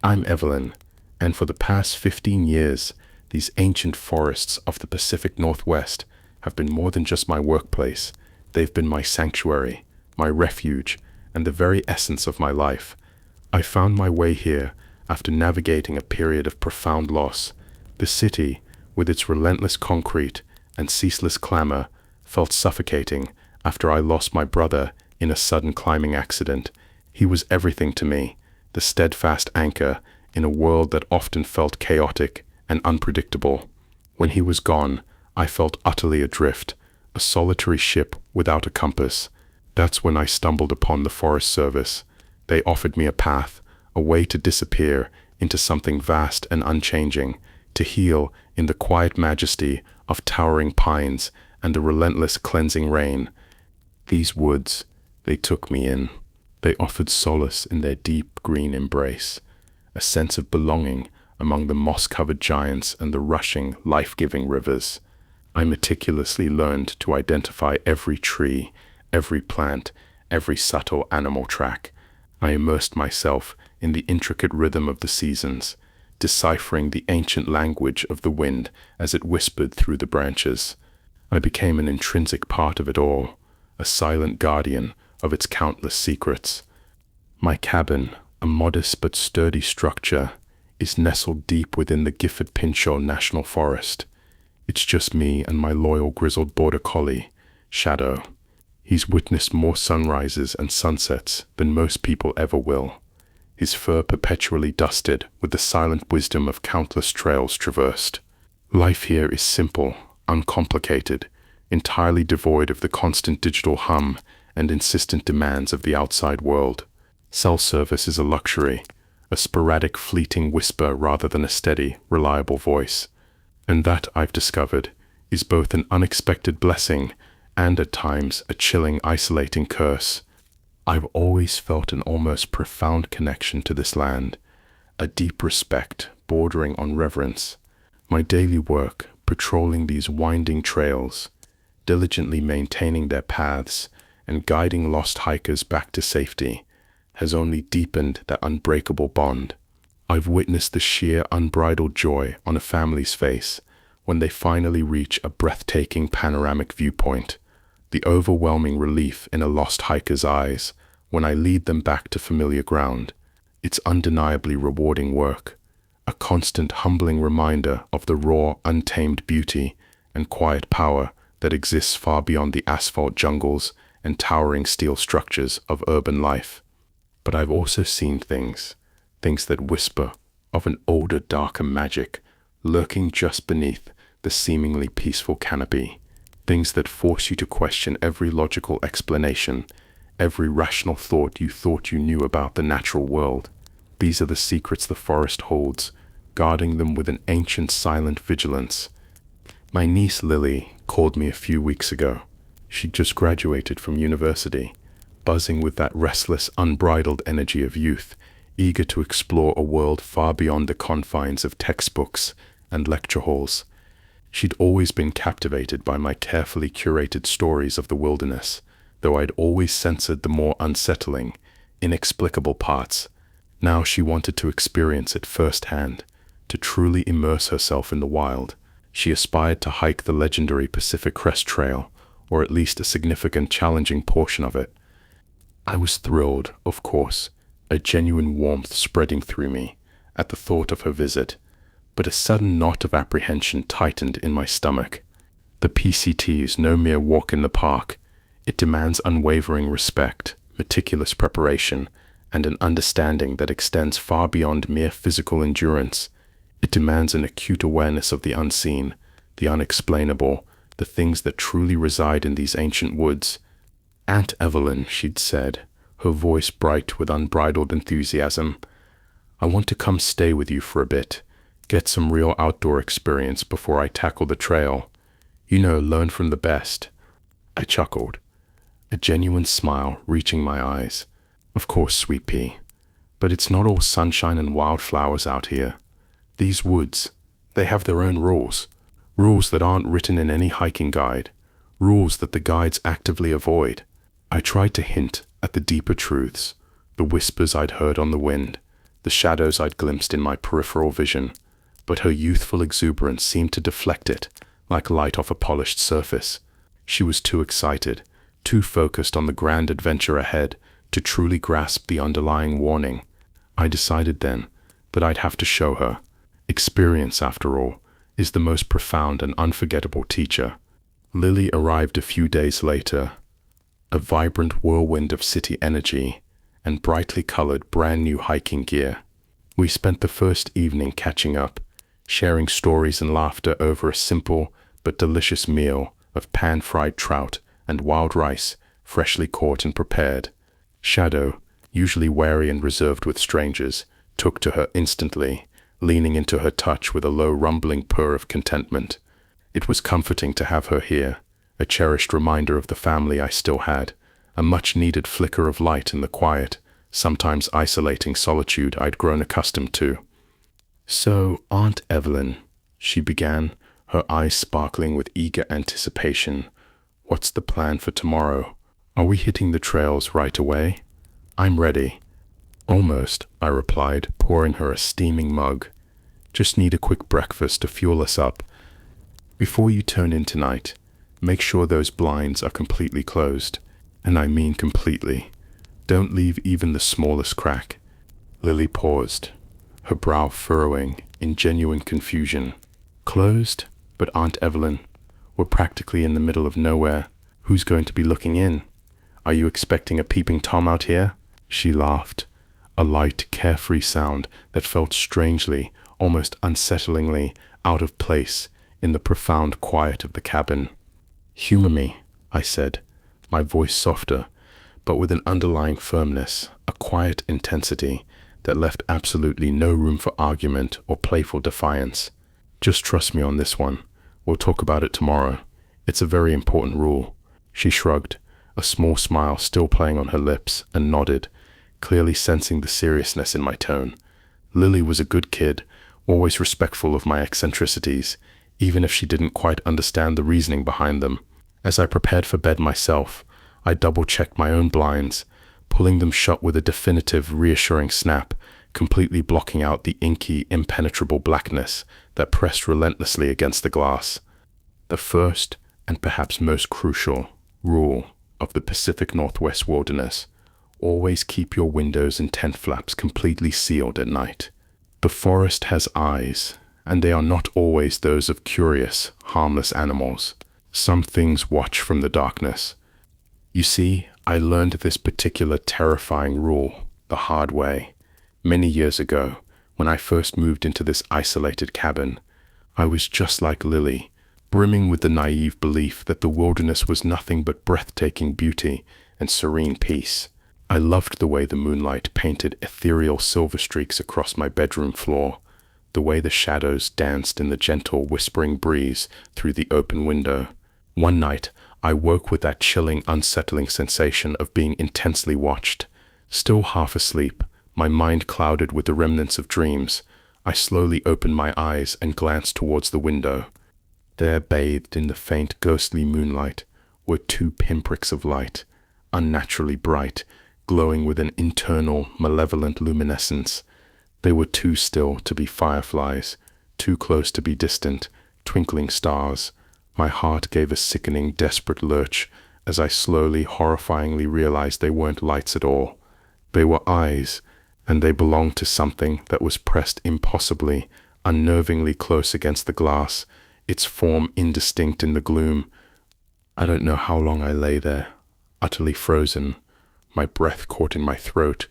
I'm Evelyn, and for the past 15 years, these ancient forests of the Pacific Northwest have been more than just my workplace. They've been my sanctuary, my refuge, and the very essence of my life. I found my way here after navigating a period of profound loss. The city, with its relentless concrete and ceaseless clamor, felt suffocating after I lost my brother in a sudden climbing accident. He was everything to me, the steadfast anchor in a world that often felt chaotic and unpredictable. When he was gone, I felt utterly adrift, a solitary ship without a compass. That's when I stumbled upon the Forest Service. They offered me a path, a way to disappear into something vast and unchanging, to heal in the quiet majesty of towering pines and the relentless cleansing rain. These woods, they took me in. They offered solace in their deep green embrace, a sense of belonging among the moss-covered giants and the rushing, life-giving rivers. I meticulously learned to identify every tree, every plant, every subtle animal track. I immersed myself in the intricate rhythm of the seasons, deciphering the ancient language of the wind as it whispered through the branches. I became an intrinsic part of it all, a silent guardian of its countless secrets. My cabin, a modest but sturdy structure, is nestled deep within the Gifford Pinchot National Forest. It's just me and my loyal grizzled border collie, Shadow. He's witnessed more sunrises and sunsets than most people ever will, his fur perpetually dusted with the silent wisdom of countless trails traversed. Life here is simple, uncomplicated, entirely devoid of the constant digital hum and insistent demands of the outside world. Cell service is a luxury, a sporadic fleeting whisper rather than a steady, reliable voice. And that, I've discovered, is both an unexpected blessing and at times a chilling, isolating curse. I've always felt an almost profound connection to this land, a deep respect bordering on reverence. My daily work, patrolling these winding trails, diligently maintaining their paths, and guiding lost hikers back to safety, has only deepened that unbreakable bond. I've witnessed the sheer unbridled joy on a family's face when they finally reach a breathtaking panoramic viewpoint, the overwhelming relief in a lost hiker's eyes when I lead them back to familiar ground. It's undeniably rewarding work, a constant humbling reminder of the raw, untamed beauty and quiet power that exists far beyond the asphalt jungles and towering steel structures of urban life. But I've also seen things that whisper of an older, darker magic lurking just beneath the seemingly peaceful canopy. Things that force you to question every logical explanation, every rational thought you thought you knew about the natural world. These are the secrets the forest holds, guarding them with an ancient silent vigilance. My niece Lily called me a few weeks ago. She'd just graduated from university, buzzing with that restless, unbridled energy of youth, eager to explore a world far beyond the confines of textbooks and lecture halls. She'd always been captivated by my carefully curated stories of the wilderness, though I'd always censored the more unsettling, inexplicable parts. Now she wanted to experience it firsthand, to truly immerse herself in the wild. She aspired to hike the legendary Pacific Crest Trail, or at least a significant challenging portion of it. I was thrilled, of course, a genuine warmth spreading through me at the thought of her visit, but a sudden knot of apprehension tightened in my stomach. The PCT is no mere walk in the park. It demands unwavering respect, meticulous preparation, and an understanding that extends far beyond mere physical endurance. It demands an acute awareness of the unseen, the unexplainable, the things that truly reside in these ancient woods. "Aunt Evelyn," she'd said, her voice bright with unbridled enthusiasm, "I want to come stay with you for a bit, get some real outdoor experience before I tackle the trail. You know, learn from the best." I chuckled, a genuine smile reaching my eyes. "Of course, sweet pea, but it's not all sunshine and wildflowers out here. These woods, they have their own rules. Rules that aren't written in any hiking guide, rules that the guides actively avoid." I tried to hint at the deeper truths, the whispers I'd heard on the wind, the shadows I'd glimpsed in my peripheral vision, but her youthful exuberance seemed to deflect it, like light off a polished surface. She was too excited, too focused on the grand adventure ahead, to truly grasp the underlying warning. I decided then that I'd have to show her. Experience, after all, is the most profound and unforgettable teacher. Lily arrived a few days later, a vibrant whirlwind of city energy and brightly colored brand new hiking gear. We spent the first evening catching up, sharing stories and laughter over a simple but delicious meal of pan-fried trout and wild rice, freshly caught and prepared. Shadow, usually wary and reserved with strangers, took to her instantly, leaning into her touch with a low rumbling purr of contentment. It was comforting to have her here, a cherished reminder of the family I still had, a much-needed flicker of light in the quiet, sometimes isolating solitude I'd grown accustomed to. "So, Aunt Evelyn," she began, her eyes sparkling with eager anticipation, "what's the plan for tomorrow? Are we hitting the trails right away?" "I'm ready." "Almost," I replied, pouring her a steaming mug. "Just need a quick breakfast to fuel us up. Before you turn in tonight, make sure those blinds are completely closed. And I mean completely. Don't leave even the smallest crack." Lily paused, her brow furrowing in genuine confusion. "Closed? But Aunt Evelyn, we're practically in the middle of nowhere. Who's going to be looking in? Are you expecting a peeping Tom out here?" She laughed, a light, carefree sound that felt strangely, almost unsettlingly, out of place in the profound quiet of the cabin. "Humor me," I said, my voice softer, but with an underlying firmness, a quiet intensity that left absolutely no room for argument or playful defiance. "Just trust me on this one. We'll talk about it tomorrow. It's a very important rule." She shrugged, a small smile still playing on her lips, and nodded, clearly sensing the seriousness in my tone. Lily was a good kid, always respectful of my eccentricities, even if she didn't quite understand the reasoning behind them. As I prepared for bed myself, I double-checked my own blinds, pulling them shut with a definitive, reassuring snap, completely blocking out the inky, impenetrable blackness that pressed relentlessly against the glass. The first, and perhaps most crucial, rule of the Pacific Northwest wilderness: always keep your windows and tent flaps completely sealed at night. The forest has eyes, and they are not always those of curious, harmless animals. Some things watch from the darkness. You see, I learned this particular terrifying rule the hard way. Many years ago, when I first moved into this isolated cabin, I was just like Lily, brimming with the naive belief that the wilderness was nothing but breathtaking beauty and serene peace. I loved the way the moonlight painted ethereal silver streaks across my bedroom floor, the way the shadows danced in the gentle, whispering breeze through the open window. One night, I woke with that chilling, unsettling sensation of being intensely watched. Still half asleep, my mind clouded with the remnants of dreams, I slowly opened my eyes and glanced towards the window. There, bathed in the faint, ghostly moonlight, were two pinpricks of light, unnaturally bright, glowing with an internal, malevolent luminescence. They were too still to be fireflies, too close to be distant, twinkling stars. My heart gave a sickening, desperate lurch as I slowly, horrifyingly realized they weren't lights at all. They were eyes, and they belonged to something that was pressed impossibly, unnervingly close against the glass, its form indistinct in the gloom. I don't know how long I lay there, utterly frozen, my breath caught in my throat,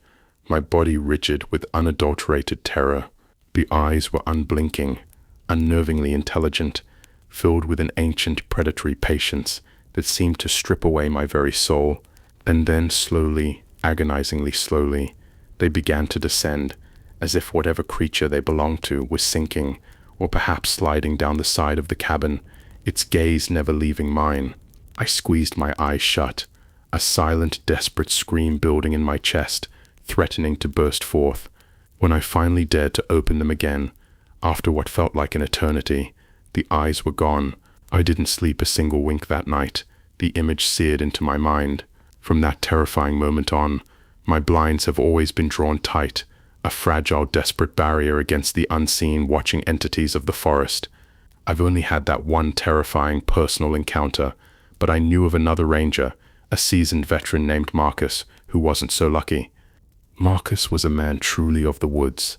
my body rigid with unadulterated terror. The eyes were unblinking, unnervingly intelligent, filled with an ancient predatory patience that seemed to strip away my very soul. And then slowly, agonizingly slowly, they began to descend, as if whatever creature they belonged to was sinking, or perhaps sliding down the side of the cabin, its gaze never leaving mine. I squeezed my eyes shut, a silent, desperate scream building in my chest, threatening to burst forth. When I finally dared to open them again, after what felt like an eternity, the eyes were gone. I didn't sleep a single wink that night, the image seared into my mind. From that terrifying moment on, my blinds have always been drawn tight, a fragile, desperate barrier against the unseen, watching entities of the forest. I've only had that one terrifying personal encounter, but I knew of another ranger, a seasoned veteran named Marcus, who wasn't so lucky. Marcus was a man truly of the woods,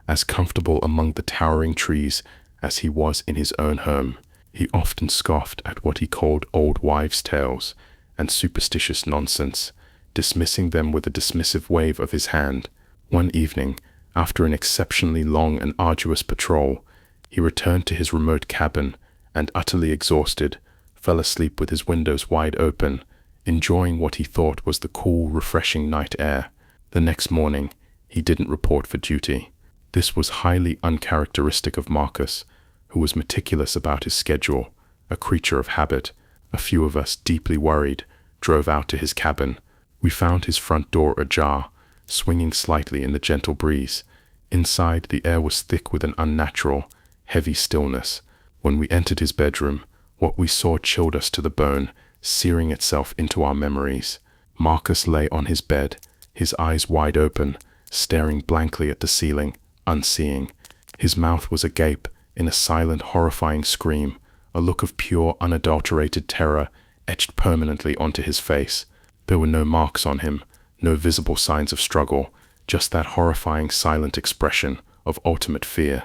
as comfortable among the towering trees as he was in his own home. He often scoffed at what he called old wives' tales and superstitious nonsense, dismissing them with a dismissive wave of his hand. One evening, after an exceptionally long and arduous patrol, he returned to his remote cabin and, utterly exhausted, fell asleep with his windows wide open, enjoying what he thought was the cool, refreshing night air. The next morning, he didn't report for duty. This was highly uncharacteristic of Marcus, who was meticulous about his schedule, a creature of habit. A few of us, deeply worried, drove out to his cabin. We found his front door ajar, swinging slightly in the gentle breeze. Inside, the air was thick with an unnatural, heavy stillness. When we entered his bedroom, what we saw chilled us to the bone, searing itself into our memories. Marcus lay on his bed, his eyes wide open, staring blankly at the ceiling, unseeing. His mouth was agape in a silent, horrifying scream, a look of pure, unadulterated terror etched permanently onto his face. There were no marks on him, no visible signs of struggle, just that horrifying, silent expression of ultimate fear.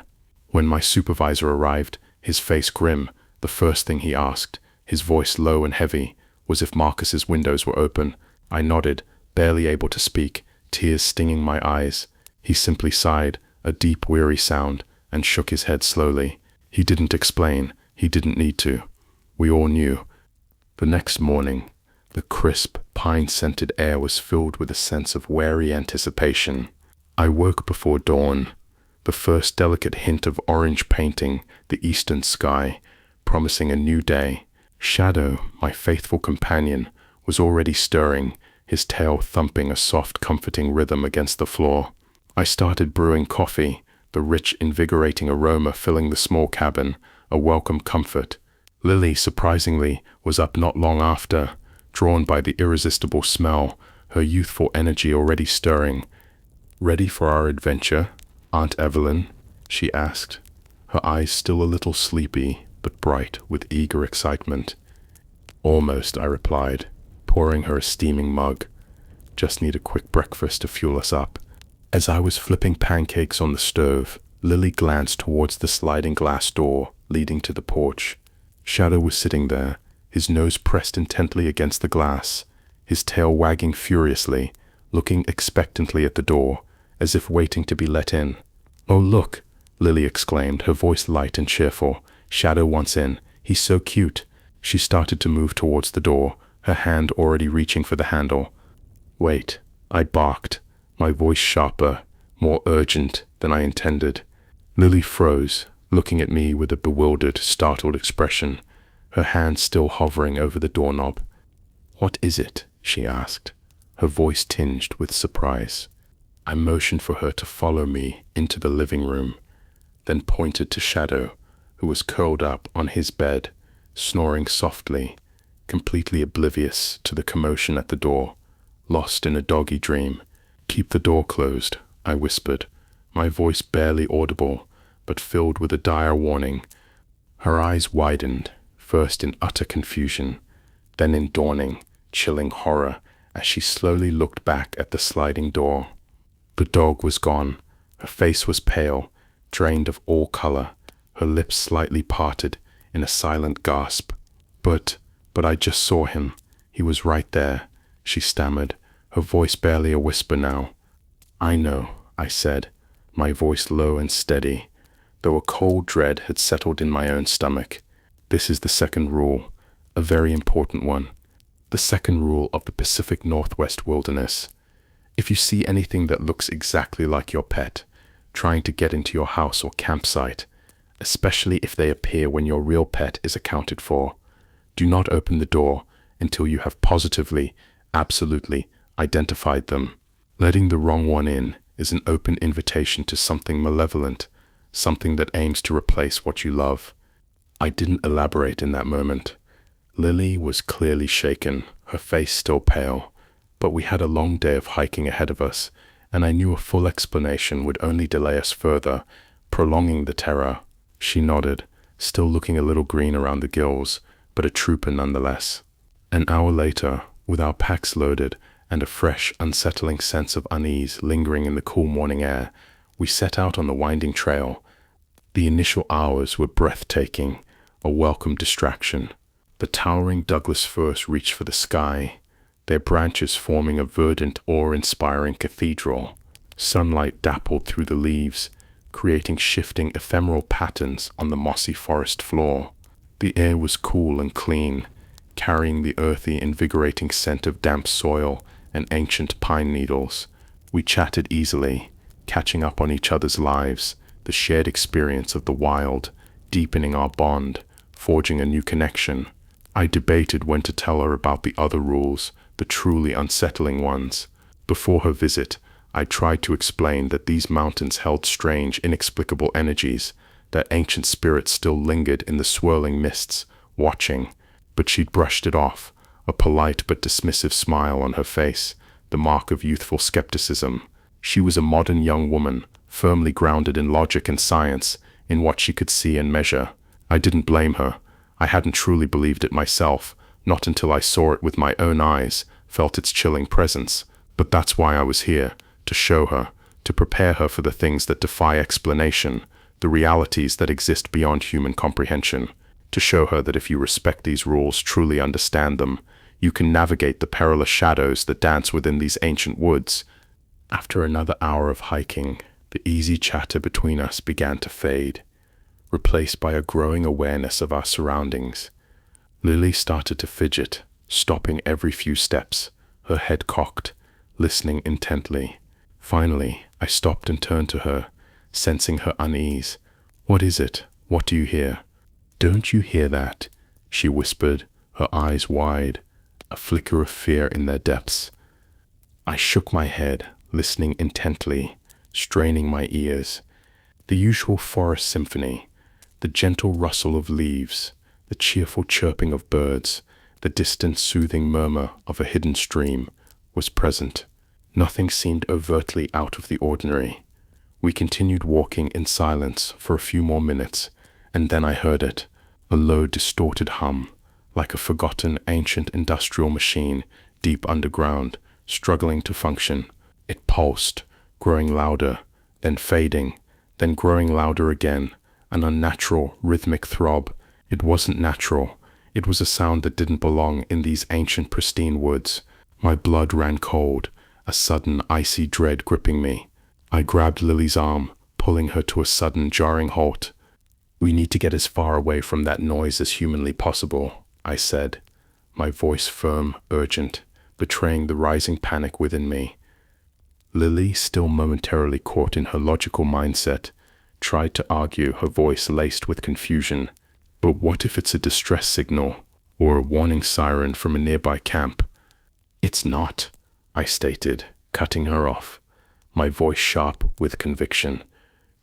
When my supervisor arrived, his face grim, the first thing he asked, his voice low and heavy, was if Marcus's windows were open. I nodded, barely able to speak, tears stinging my eyes. He simply sighed, a deep, weary sound, and shook his head slowly. He didn't explain. He didn't need to. We all knew. The next morning, the crisp, pine-scented air was filled with a sense of wary anticipation. I woke before dawn, the first delicate hint of orange painting the eastern sky, promising a new day. Shadow, my faithful companion, was already stirring, his tail thumping a soft, comforting rhythm against the floor. I started brewing coffee, the rich, invigorating aroma filling the small cabin, a welcome comfort. Lily, surprisingly, was up not long after, drawn by the irresistible smell, her youthful energy already stirring. "Ready for our adventure, Aunt Evelyn?" she asked, her eyes still a little sleepy, but bright with eager excitement. "Almost," I replied, pouring her a steaming mug. "Just need a quick breakfast to fuel us up." As I was flipping pancakes on the stove, Lily glanced towards the sliding glass door leading to the porch. Shadow was sitting there, his nose pressed intently against the glass, his tail wagging furiously, looking expectantly at the door, as if waiting to be let in. "Oh, look!" Lily exclaimed, her voice light and cheerful. "Shadow wants in. He's so cute." She started to move towards the door, her hand already reaching for the handle. "Wait," I barked, my voice sharper, more urgent than I intended. Lily froze, looking at me with a bewildered, startled expression, her hand still hovering over the doorknob. "What is it?" she asked, her voice tinged with surprise. I motioned for her to follow me into the living room, then pointed to Shadow, who was curled up on his bed, snoring softly, completely oblivious to the commotion at the door, lost in a doggy dream. "Keep the door closed," I whispered, my voice barely audible, but filled with a dire warning. Her eyes widened, first in utter confusion, then in dawning, chilling horror, as she slowly looked back at the sliding door. The dog was gone. Her face was pale, drained of all color, her lips slightly parted in a silent gasp. But I just saw him. He was right there," she stammered, her voice barely a whisper now. "I know," I said, my voice low and steady, though a cold dread had settled in my own stomach. "This is the second rule, a very important one. The second rule of the Pacific Northwest wilderness. If you see anything that looks exactly like your pet, trying to get into your house or campsite, especially if they appear when your real pet is accounted for, do not open the door until you have positively, absolutely identified them. Letting the wrong one in is an open invitation to something malevolent, something that aims to replace what you love." I didn't elaborate in that moment. Lily was clearly shaken, her face still pale, but we had a long day of hiking ahead of us, and I knew a full explanation would only delay us further, prolonging the terror. She nodded, still looking a little green around the gills, but a trooper nonetheless. An hour later, with our packs loaded and a fresh, unsettling sense of unease lingering in the cool morning air, we set out on the winding trail. The initial hours were breathtaking, a welcome distraction. The towering Douglas firs reached for the sky, their branches forming a verdant, awe-inspiring cathedral. Sunlight dappled through the leaves, creating shifting, ephemeral patterns on the mossy forest floor. The air was cool and clean, carrying the earthy, invigorating scent of damp soil and ancient pine needles. We chatted easily, catching up on each other's lives, the shared experience of the wild, deepening our bond, forging a new connection. I debated when to tell her about the other rules, the truly unsettling ones. Before her visit, I tried to explain that these mountains held strange, inexplicable energies, that ancient spirits still lingered in the swirling mists, watching, but she'd brushed it off, a polite but dismissive smile on her face, the mark of youthful skepticism. She was a modern young woman, firmly grounded in logic and science, in what she could see and measure. I didn't blame her. I hadn't truly believed it myself, not until I saw it with my own eyes, felt its chilling presence. But that's why I was here, to show her, to prepare her for the things that defy explanation, the realities that exist beyond human comprehension, to show her that if you respect these rules, truly understand them, you can navigate the perilous shadows that dance within these ancient woods. After another hour of hiking, the easy chatter between us began to fade, replaced by a growing awareness of our surroundings. Lily started to fidget, stopping every few steps, her head cocked, listening intently. Finally, I stopped and turned to her, sensing her unease. "What is it? What do you hear?" "Don't you hear that?" she whispered, her eyes wide, a flicker of fear in their depths. I shook my head, listening intently, straining my ears. The usual forest symphony, the gentle rustle of leaves, the cheerful chirping of birds, the distant soothing murmur of a hidden stream, was present. Nothing seemed overtly out of the ordinary. We continued walking in silence for a few more minutes, and then I heard it, a low, distorted hum, like a forgotten ancient industrial machine deep underground, struggling to function. It pulsed, growing louder, then fading, then growing louder again, an unnatural, rhythmic throb. It wasn't natural. It was a sound that didn't belong in these ancient, pristine woods. My blood ran cold, a sudden, icy dread gripping me. I grabbed Lily's arm, pulling her to a sudden, jarring halt. "We need to get as far away from that noise as humanly possible," I said, my voice firm, urgent, betraying the rising panic within me. Lily, still momentarily caught in her logical mindset, tried to argue, her voice laced with confusion. "But what if it's a distress signal, or a warning siren from a nearby camp?" "It's not," I stated, cutting her off, my voice sharp with conviction.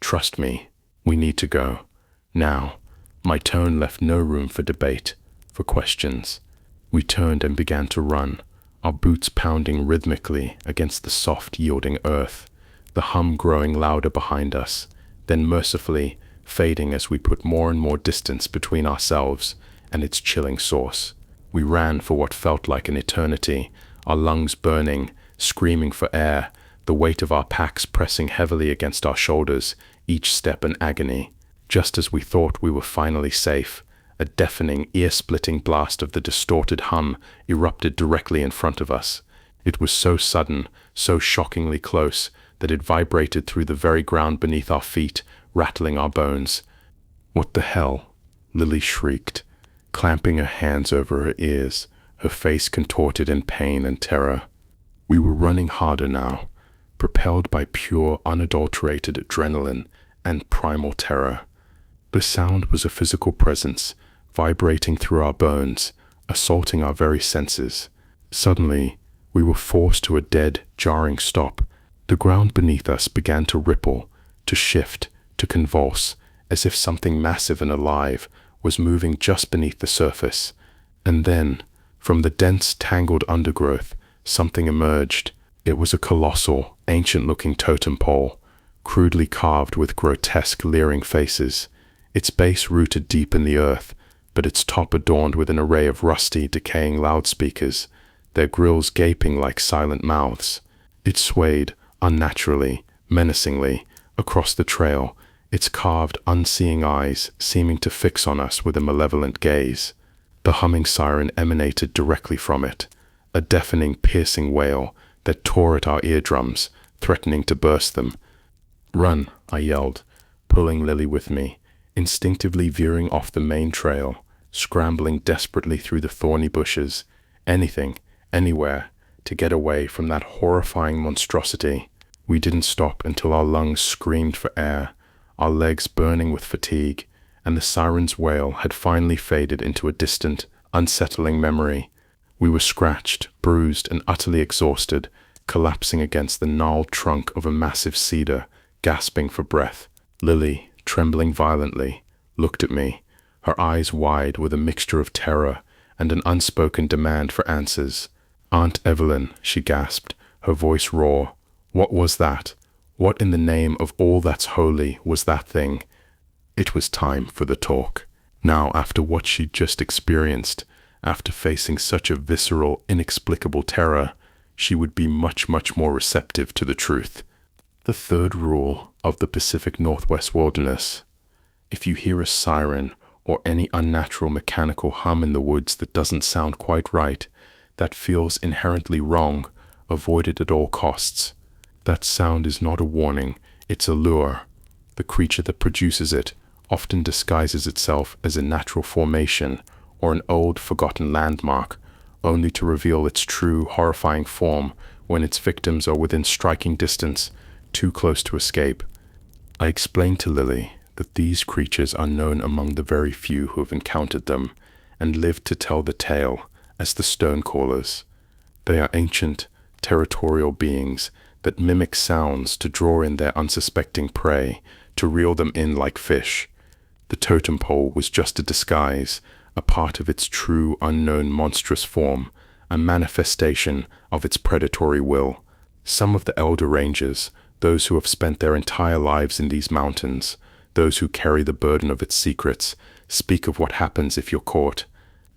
"Trust me, we need to go. Now." My tone left no room for debate, for questions. We turned and began to run, our boots pounding rhythmically against the soft, yielding earth, the hum growing louder behind us, then mercifully fading as we put more and more distance between ourselves and its chilling source. We ran for what felt like an eternity, our lungs burning, screaming for air, the weight of our packs pressing heavily against our shoulders, each step an agony. Just as we thought we were finally safe, a deafening, ear-splitting blast of the distorted hum erupted directly in front of us. It was so sudden, so shockingly close, that it vibrated through the very ground beneath our feet, rattling our bones. "What the hell?" Lily shrieked, clamping her hands over her ears, her face contorted in pain and terror. We were running harder now, propelled by pure, unadulterated adrenaline and primal terror. The sound was a physical presence, vibrating through our bones, assaulting our very senses. Suddenly, we were forced to a dead, jarring stop. The ground beneath us began to ripple, to shift, to convulse, as if something massive and alive was moving just beneath the surface. And then, from the dense, tangled undergrowth, something emerged. It was a colossal, ancient-looking totem pole, crudely carved with grotesque, leering faces, its base rooted deep in the earth, but its top adorned with an array of rusty, decaying loudspeakers, their grills gaping like silent mouths. It swayed, unnaturally, menacingly, across the trail, its carved, unseeing eyes seeming to fix on us with a malevolent gaze. The humming siren emanated directly from it, a deafening, piercing wail that tore at our eardrums, threatening to burst them. "Run," I yelled, pulling Lily with me, instinctively veering off the main trail, scrambling desperately through the thorny bushes, anything, anywhere, to get away from that horrifying monstrosity. We didn't stop until our lungs screamed for air, our legs burning with fatigue, and the siren's wail had finally faded into a distant, unsettling memory. We were scratched, bruised, and utterly exhausted, collapsing against the gnarled trunk of a massive cedar, gasping for breath. Lily, trembling violently, looked at me, her eyes wide with a mixture of terror and an unspoken demand for answers. "Aunt Evelyn," she gasped, her voice raw. "What was that? What in the name of all that's holy was that thing?" It was time for the talk. Now, after what she'd just experienced, after facing such a visceral, inexplicable terror, she would be much more receptive to the truth. The third rule of the Pacific Northwest wilderness: if you hear a siren or any unnatural mechanical hum in the woods that doesn't sound quite right, that feels inherently wrong, avoid it at all costs. That sound is not a warning, it's a lure. The creature that produces it often disguises itself as a natural formation or an old, forgotten landmark, only to reveal its true, horrifying form when its victims are within striking distance, too close to escape. I explained to Lily that these creatures are known among the very few who have encountered them and lived to tell the tale as the stone callers. They are ancient, territorial beings that mimic sounds to draw in their unsuspecting prey, to reel them in like fish. The totem pole was just a disguise, a part of its true, unknown, monstrous form, a manifestation of its predatory will. Some of the elder rangers, those who have spent their entire lives in these mountains, those who carry the burden of its secrets, speak of what happens if you're caught.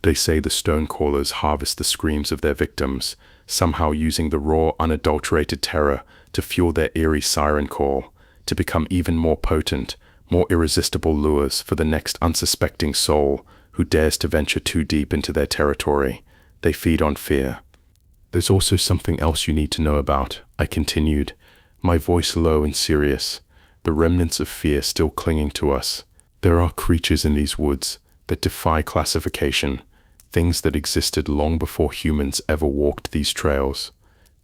They say the stone callers harvest the screams of their victims, somehow using the raw, unadulterated terror to fuel their eerie siren call, to become even more potent, more irresistible lures for the next unsuspecting soul who dares to venture too deep into their territory. They feed on fear. "There's also something else you need to know about," I continued, my voice low and serious, the remnants of fear still clinging to us. "There are creatures in these woods that defy classification, things that existed long before humans ever walked these trails,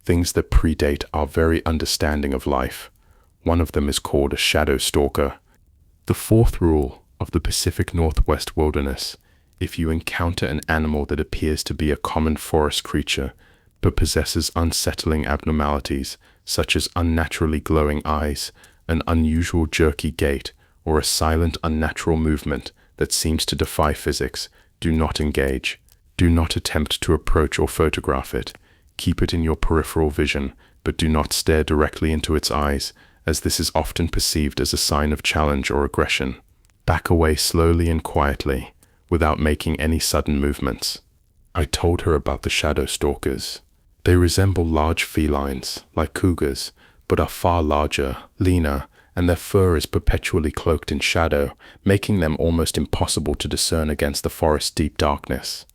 things that predate our very understanding of life. One of them is called a shadow stalker." The fourth rule of the Pacific Northwest wilderness: if you encounter an animal that appears to be a common forest creature, but possesses unsettling abnormalities, such as unnaturally glowing eyes, an unusual jerky gait, or a silent, unnatural movement that seems to defy physics, do not engage. Do not attempt to approach or photograph it. Keep it in your peripheral vision, but do not stare directly into its eyes, as this is often perceived as a sign of challenge or aggression. Back away slowly and quietly, without making any sudden movements. I told her about the shadow stalkers. They resemble large felines, like cougars, but are far larger, leaner, and their fur is perpetually cloaked in shadow, making them almost impossible to discern against the forest's deep darkness.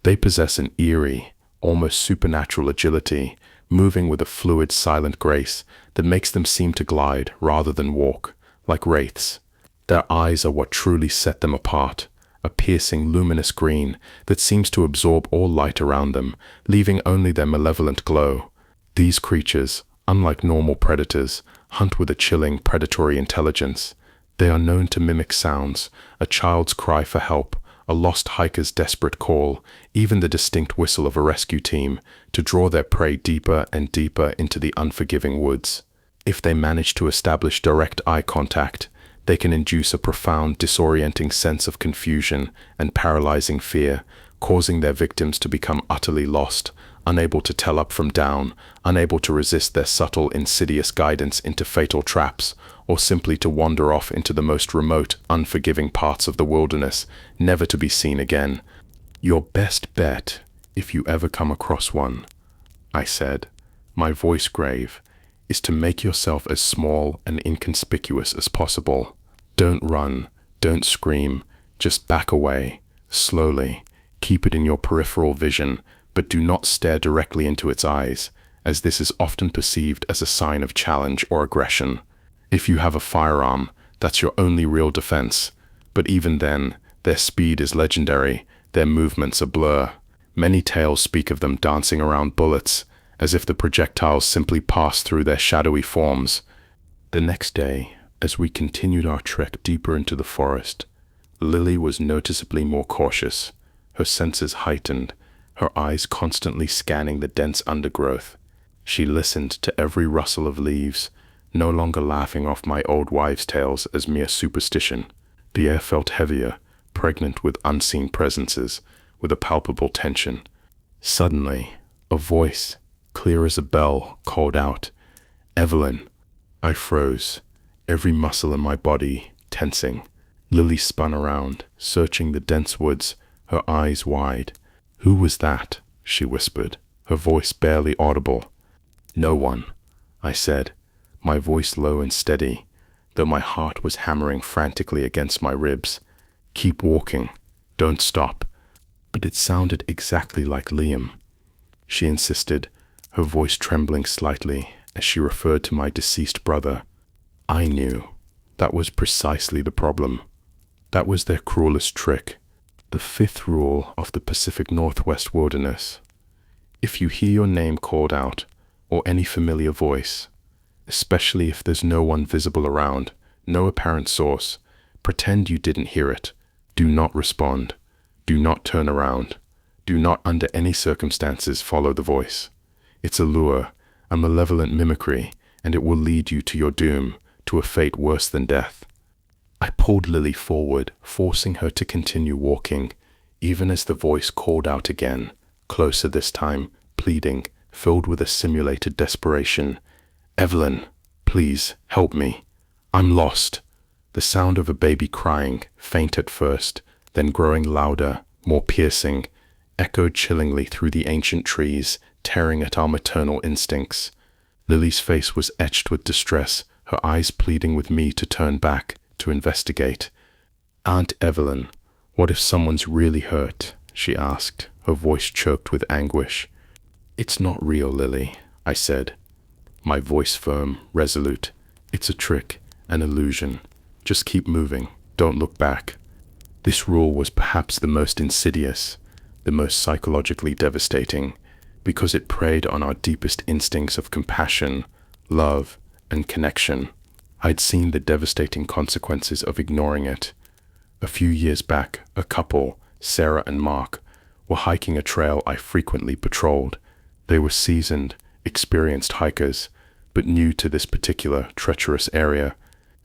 They possess an eerie, almost supernatural agility, moving with a fluid, silent grace that makes them seem to glide rather than walk, like wraiths. Their eyes are what truly set them apart, a piercing, luminous green that seems to absorb all light around them, leaving only their malevolent glow. These creatures, unlike normal predators, hunt with a chilling, predatory intelligence. They are known to mimic sounds, a child's cry for help, a lost hiker's desperate call, even the distinct whistle of a rescue team, to draw their prey deeper and deeper into the unforgiving woods. If they manage to establish direct eye contact, they can induce a profound, disorienting sense of confusion and paralyzing fear, causing their victims to become utterly lost, unable to tell up from down, unable to resist their subtle, insidious guidance into fatal traps, or simply to wander off into the most remote, unforgiving parts of the wilderness, never to be seen again. "Your best bet, if you ever come across one," I said, my voice grave, "is to make yourself as small and inconspicuous as possible. Don't run, don't scream, just back away, slowly. Keep it in your peripheral vision, but do not stare directly into its eyes, as this is often perceived as a sign of challenge or aggression. If you have a firearm, that's your only real defense. But even then, their speed is legendary, their movements a blur. Many tales speak of them dancing around bullets, as if the projectiles simply pass through their shadowy forms." The next day, as we continued our trek deeper into the forest, Lily was noticeably more cautious, her senses heightened, her eyes constantly scanning the dense undergrowth. She listened to every rustle of leaves, no longer laughing off my old wives' tales as mere superstition. The air felt heavier, pregnant with unseen presences, with a palpable tension. Suddenly, a voice, clear as a bell, called out, "Evelyn!" I froze, every muscle in my body tensing. Lily spun around, searching the dense woods, her eyes wide. "Who was that?" she whispered, her voice barely audible. "No one," I said, my voice low and steady, though my heart was hammering frantically against my ribs. "Keep walking. Don't stop." "But it sounded exactly like Liam," she insisted, her voice trembling slightly as she referred to my deceased brother. I knew. That was precisely the problem. That was their cruelest trick. The fifth rule of the Pacific Northwest wilderness. If you hear your name called out, or any familiar voice, especially if there's no one visible around, no apparent source, pretend you didn't hear it. Do not respond. Do not turn around. Do not under any circumstances follow the voice. It's a lure, a malevolent mimicry, and it will lead you to your doom, to a fate worse than death. I pulled Lily forward, forcing her to continue walking, even as the voice called out again, closer this time, pleading, filled with a simulated desperation. "Evelyn, please, help me. I'm lost." The sound of a baby crying, faint at first, then growing louder, more piercing, echoed chillingly through the ancient trees, tearing at our maternal instincts. Lily's face was etched with distress, her eyes pleading with me to turn back, to investigate. "Aunt Evelyn, what if someone's really hurt?" she asked, her voice choked with anguish. "It's not real, Lily," I said, my voice firm, resolute. "It's a trick, an illusion. Just keep moving, don't look back." This rule was perhaps the most insidious, the most psychologically devastating, because it preyed on our deepest instincts of compassion, love, and connection. I'd seen the devastating consequences of ignoring it. A few years back, a couple, Sarah and Mark, were hiking a trail I frequently patrolled. They were seasoned, experienced hikers, but new to this particular treacherous area.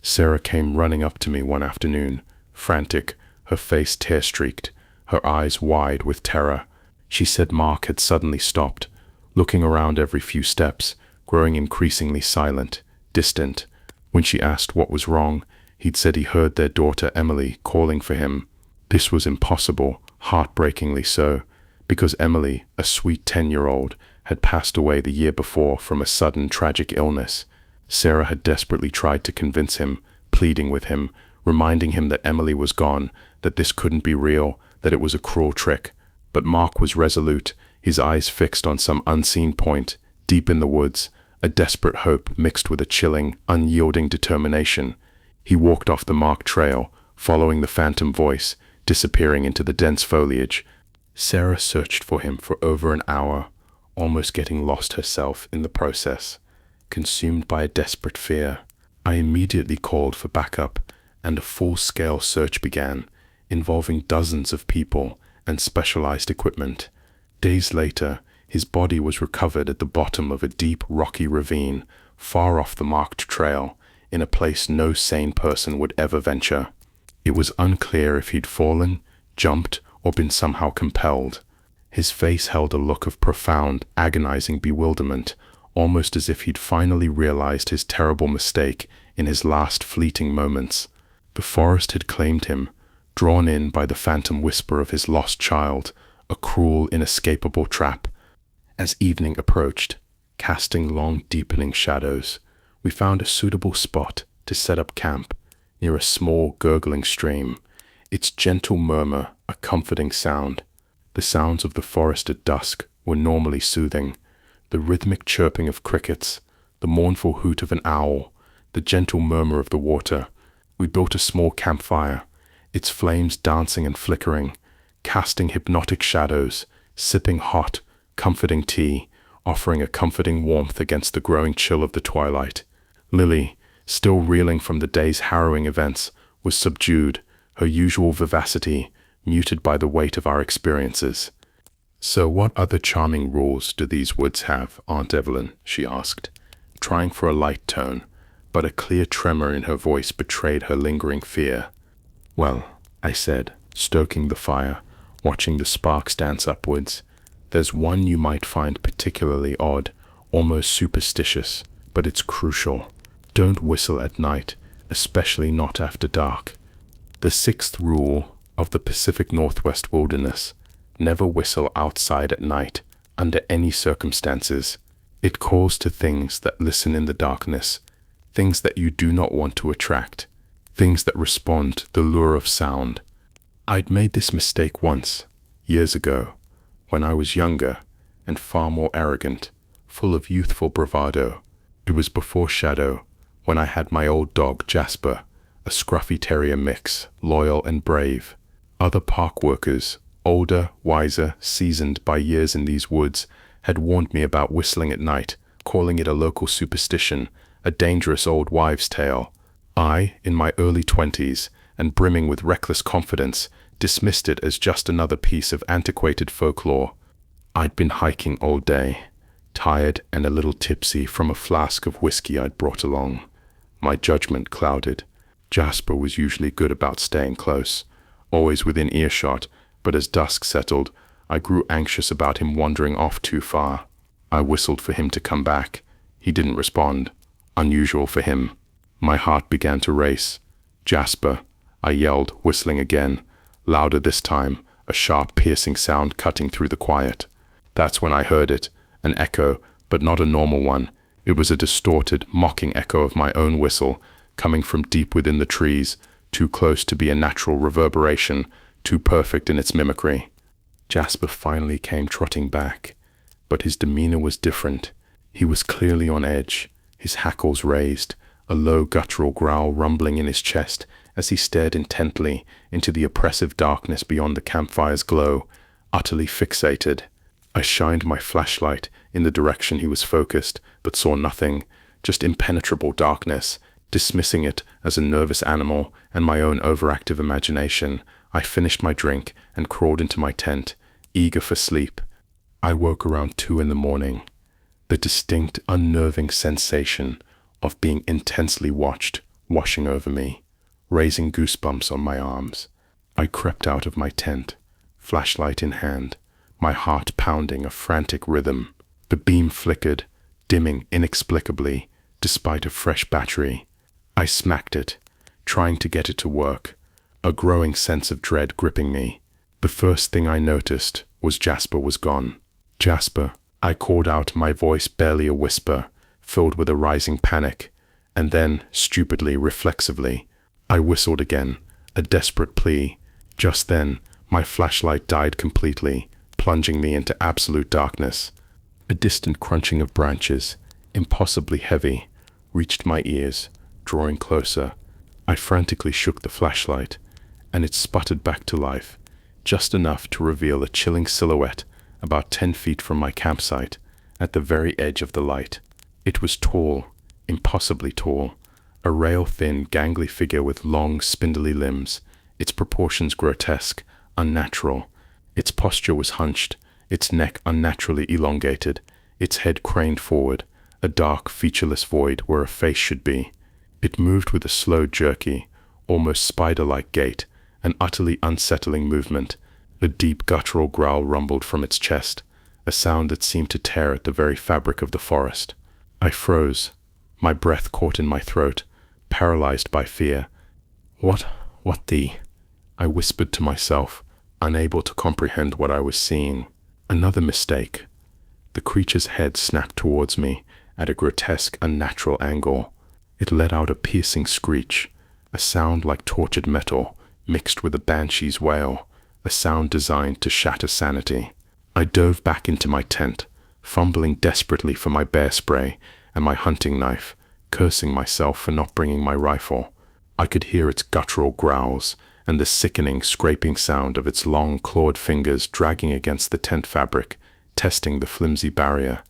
Sarah came running up to me one afternoon, frantic, her face tear-streaked, her eyes wide with terror. She said Mark had suddenly stopped, looking around every few steps, growing increasingly silent, distant. When she asked what was wrong, he'd said he heard their daughter Emily calling for him. This was impossible, heartbreakingly so, because Emily, a sweet 10-year-old, had passed away the year before from a sudden tragic illness. Sarah had desperately tried to convince him, pleading with him, reminding him that Emily was gone, that this couldn't be real, that it was a cruel trick. But Mark was resolute, his eyes fixed on some unseen point, deep in the woods, a desperate hope mixed with a chilling, unyielding determination. He walked off the marked trail, following the phantom voice, disappearing into the dense foliage. Sarah searched for him for over an hour, almost getting lost herself in the process. Consumed by a desperate fear, I immediately called for backup, and a full-scale search began, involving dozens of people and specialized equipment. Days later, his body was recovered at the bottom of a deep, rocky ravine, far off the marked trail, in a place no sane person would ever venture. It was unclear if he'd fallen, jumped, or been somehow compelled. His face held a look of profound, agonizing bewilderment, almost as if he'd finally realized his terrible mistake in his last fleeting moments. The forest had claimed him, drawn in by the phantom whisper of his lost child, a cruel, inescapable trap. As evening approached, casting long, deepening shadows, we found a suitable spot to set up camp near a small, gurgling stream, its gentle murmur a comforting sound. The sounds of the forest at dusk were normally soothing, the rhythmic chirping of crickets, the mournful hoot of an owl, the gentle murmur of the water. We built a small campfire, its flames dancing and flickering, casting hypnotic shadows, sipping hot, comforting tea, offering a comforting warmth against the growing chill of the twilight. Lily, still reeling from the day's harrowing events, was subdued, her usual vivacity muted by the weight of our experiences. "So what other charming rules do these woods have, Aunt Evelyn?" she asked, trying for a light tone, but a clear tremor in her voice betrayed her lingering fear. "Well," I said, stoking the fire, watching the sparks dance upwards, "there's one you might find particularly odd, almost superstitious, but it's crucial. Don't whistle at night, especially not after dark. The 6th rule of the Pacific Northwest wilderness: never whistle outside at night, under any circumstances. It calls to things that listen in the darkness, things that you do not want to attract, things that respond to the lure of sound." I'd made this mistake once, years ago, when I was younger and far more arrogant, full of youthful bravado. It was before Shadow, when I had my old dog Jasper, a scruffy terrier mix, loyal and brave. Other park workers, older, wiser, seasoned by years in these woods, had warned me about whistling at night, calling it a local superstition, a dangerous old wives' tale. I, in my early 20s, and brimming with reckless confidence, dismissed it as just another piece of antiquated folklore. I'd been hiking all day, tired and a little tipsy from a flask of whiskey I'd brought along. My judgment clouded. Jasper was usually good about staying close, always within earshot, but as dusk settled, I grew anxious about him wandering off too far. I whistled for him to come back. He didn't respond. Unusual for him. My heart began to race. "Jasper," I yelled, whistling again, louder this time, a sharp, piercing sound cutting through the quiet. That's when I heard it, an echo, but not a normal one. It was a distorted, mocking echo of my own whistle, coming from deep within the trees, too close to be a natural reverberation, too perfect in its mimicry. Jasper finally came trotting back, but his demeanor was different. He was clearly on edge, his hackles raised, a low guttural growl rumbling in his chest as he stared intently into the oppressive darkness beyond the campfire's glow, utterly fixated. I shined my flashlight in the direction he was focused, but saw nothing, just impenetrable darkness. Dismissing it as a nervous animal and my own overactive imagination, I finished my drink and crawled into my tent, eager for sleep. I woke around 2 in the morning. The distinct, unnerving sensation of being intensely watched washing over me, raising goosebumps on my arms. I crept out of my tent, flashlight in hand, my heart pounding a frantic rhythm. The beam flickered, dimming inexplicably, despite a fresh battery. I smacked it, trying to get it to work, a growing sense of dread gripping me. The first thing I noticed was Jasper was gone. "Jasper," I called out, my voice barely a whisper, filled with a rising panic, and then, stupidly, reflexively, I whistled again, a desperate plea. Just then, my flashlight died completely, plunging me into absolute darkness. A distant crunching of branches, impossibly heavy, reached my ears, drawing closer. I frantically shook the flashlight, and it sputtered back to life, just enough to reveal a chilling silhouette about 10 feet from my campsite, at the very edge of the light. It was tall, impossibly tall, a rail-thin, gangly figure with long, spindly limbs, its proportions grotesque, unnatural. Its posture was hunched, its neck unnaturally elongated, its head craned forward, a dark, featureless void where a face should be. It moved with a slow, jerky, almost spider-like gait, an utterly unsettling movement, A deep guttural growl rumbled from its chest, a sound that seemed to tear at the very fabric of the forest. I froze, my breath caught in my throat, paralyzed by fear. What the? I whispered to myself, unable to comprehend what I was seeing. Another mistake. The creature's head snapped towards me at a grotesque, unnatural angle. It let out a piercing screech, a sound like tortured metal mixed with a banshee's wail, a sound designed to shatter sanity. I dove back into my tent, fumbling desperately for my bear spray and my hunting knife, cursing myself for not bringing my rifle. I could hear its guttural growls and the sickening, scraping sound of its long, clawed fingers dragging against the tent fabric, testing the flimsy barrier.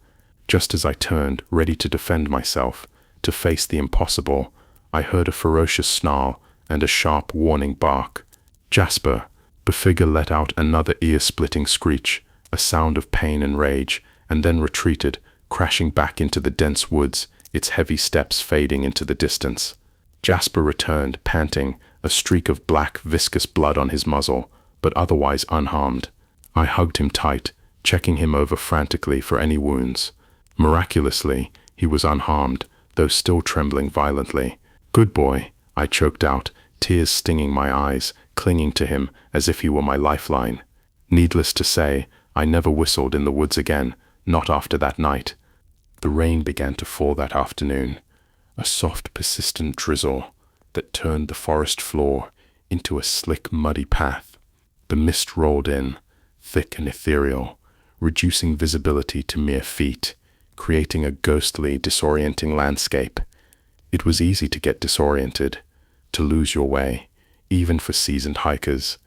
Just as I turned, ready to defend myself, to face the impossible, I heard a ferocious snarl and a sharp warning bark. Jasper! The figure let out another ear-splitting screech, a sound of pain and rage, and then retreated, crashing back into the dense woods, its heavy steps fading into the distance. Jasper returned, panting, a streak of black, viscous blood on his muzzle, but otherwise unharmed. I hugged him tight, checking him over frantically for any wounds. Miraculously, he was unharmed, though still trembling violently. "Good boy," I choked out, tears stinging my eyes, clinging to him as if he were my lifeline. Needless to say, I never whistled in the woods again, not after that night. The rain began to fall that afternoon, a soft, persistent drizzle that turned the forest floor into a slick, muddy path. The mist rolled in, thick and ethereal, reducing visibility to mere feet, creating a ghostly, disorienting landscape. It was easy to get disoriented, to lose your way, even for seasoned hikers.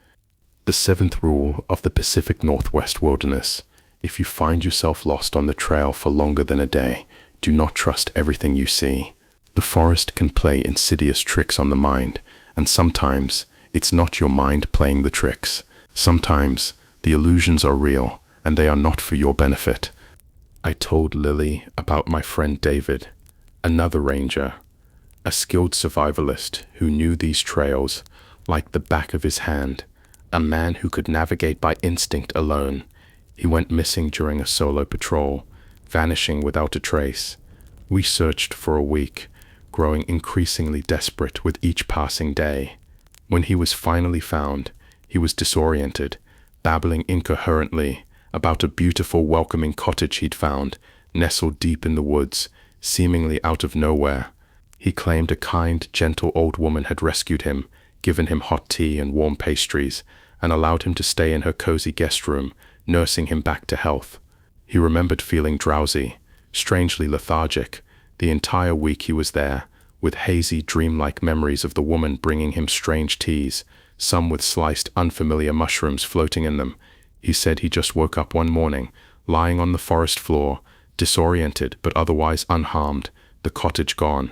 The seventh rule of the Pacific Northwest wilderness: if you find yourself lost on the trail for longer than a day, do not trust everything you see. The forest can play insidious tricks on the mind, and sometimes it's not your mind playing the tricks. Sometimes the illusions are real, and they are not for your benefit. I told Lily about my friend David, another ranger, a skilled survivalist who knew these trails like the back of his hand, a man who could navigate by instinct alone. He went missing during a solo patrol, vanishing without a trace. We searched for a week, growing increasingly desperate with each passing day. When he was finally found, he was disoriented, babbling incoherently about a beautiful, welcoming cottage he'd found, nestled deep in the woods, seemingly out of nowhere. He claimed a kind, gentle old woman had rescued him, given him hot tea and warm pastries, and allowed him to stay in her cozy guest room, nursing him back to health. He remembered feeling drowsy, strangely lethargic, the entire week he was there, with hazy, dreamlike memories of the woman bringing him strange teas, some with sliced, unfamiliar mushrooms floating in them. He said he just woke up one morning, lying on the forest floor, disoriented but otherwise unharmed, the cottage gone.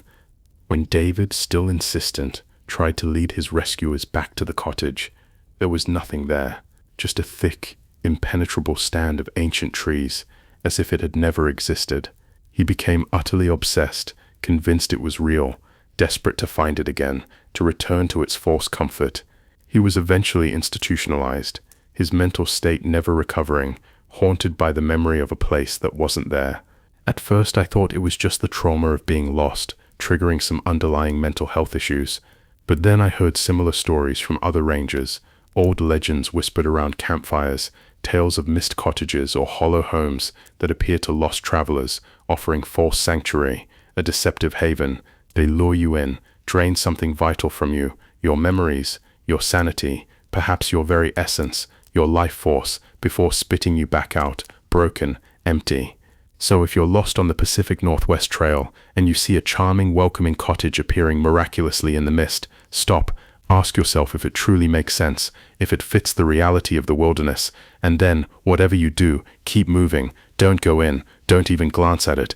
When David, still insistent, tried to lead his rescuers back to the cottage, there was nothing there, just a thick, impenetrable stand of ancient trees, as if it had never existed. He became utterly obsessed, convinced it was real, desperate to find it again, to return to its false comfort. He was eventually institutionalized, his mental state never recovering, haunted by the memory of a place that wasn't there. At first I thought it was just the trauma of being lost, triggering some underlying mental health issues. But then I heard similar stories from other rangers, old legends whispered around campfires, tales of missed cottages or hollow homes that appear to lost travelers, offering false sanctuary, a deceptive haven. They lure you in, drain something vital from you, your memories, your sanity, perhaps your very essence, your life force, before spitting you back out, broken, empty. So if you're lost on the Pacific Northwest Trail and you see a charming, welcoming cottage appearing miraculously in the mist, stop, ask yourself if it truly makes sense, if it fits the reality of the wilderness, and then, whatever you do, keep moving, don't go in, don't even glance at it.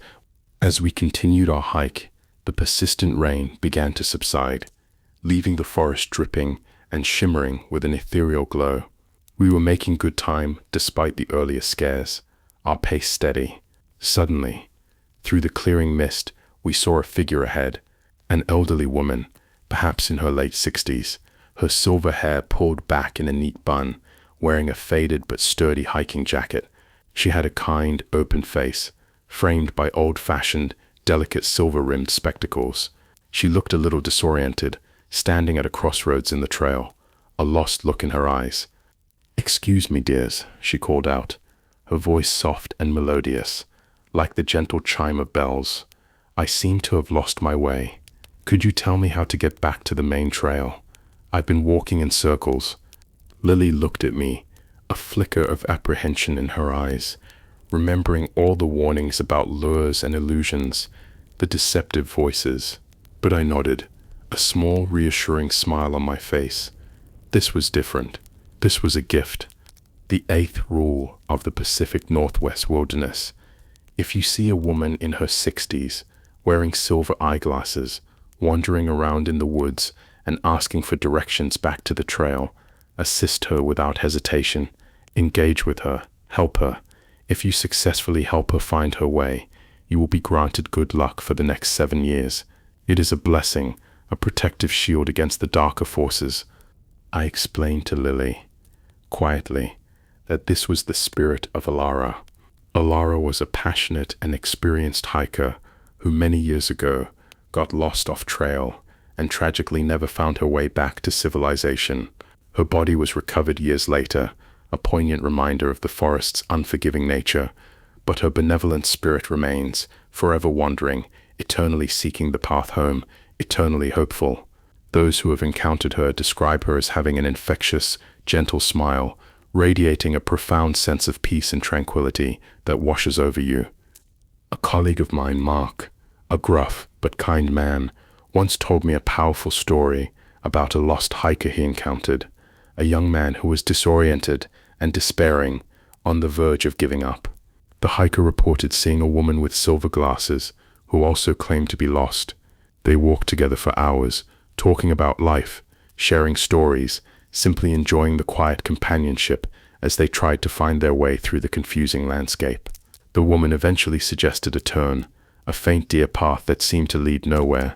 As we continued our hike, the persistent rain began to subside, leaving the forest dripping and shimmering with an ethereal glow. We were making good time despite the earlier scares, our pace steady. Suddenly, through the clearing mist, we saw a figure ahead, an elderly woman, perhaps in her late 60s, her silver hair pulled back in a neat bun, wearing a faded but sturdy hiking jacket. She had a kind, open face, framed by old-fashioned, delicate silver-rimmed spectacles. She looked a little disoriented, standing at a crossroads in the trail, a lost look in her eyes. "Excuse me, dears," she called out, her voice soft and melodious, like the gentle chime of bells. "I seem to have lost my way. Could you tell me how to get back to the main trail? I've been walking in circles." Lily looked at me, a flicker of apprehension in her eyes, remembering all the warnings about lures and illusions, the deceptive voices. But I nodded, a small, reassuring smile on my face. This was different. This was a gift. The 8th rule of the Pacific Northwest wilderness. If you see a woman in her 60s, wearing silver eyeglasses, wandering around in the woods and asking for directions back to the trail, assist her without hesitation. Engage with her. Help her. If you successfully help her find her way, you will be granted good luck for the next 7 years. It is a blessing, a protective shield against the darker forces. I explained to Lily, quietly, that this was the spirit of Alara. Alara was a passionate and experienced hiker who many years ago got lost off trail and tragically never found her way back to civilization. Her body was recovered years later, a poignant reminder of the forest's unforgiving nature, but her benevolent spirit remains, forever wandering, eternally seeking the path home, eternally hopeful. Those who have encountered her describe her as having an infectious, gentle smile, radiating a profound sense of peace and tranquility that washes over you. A colleague of mine, Mark, a gruff but kind man, once told me a powerful story about a lost hiker he encountered, a young man who was disoriented and despairing, on the verge of giving up. The hiker reported seeing a woman with silver glasses who also claimed to be lost. They walked together for hours, talking about life, sharing stories, simply enjoying the quiet companionship as they tried to find their way through the confusing landscape. The woman eventually suggested a turn, a faint deer path that seemed to lead nowhere.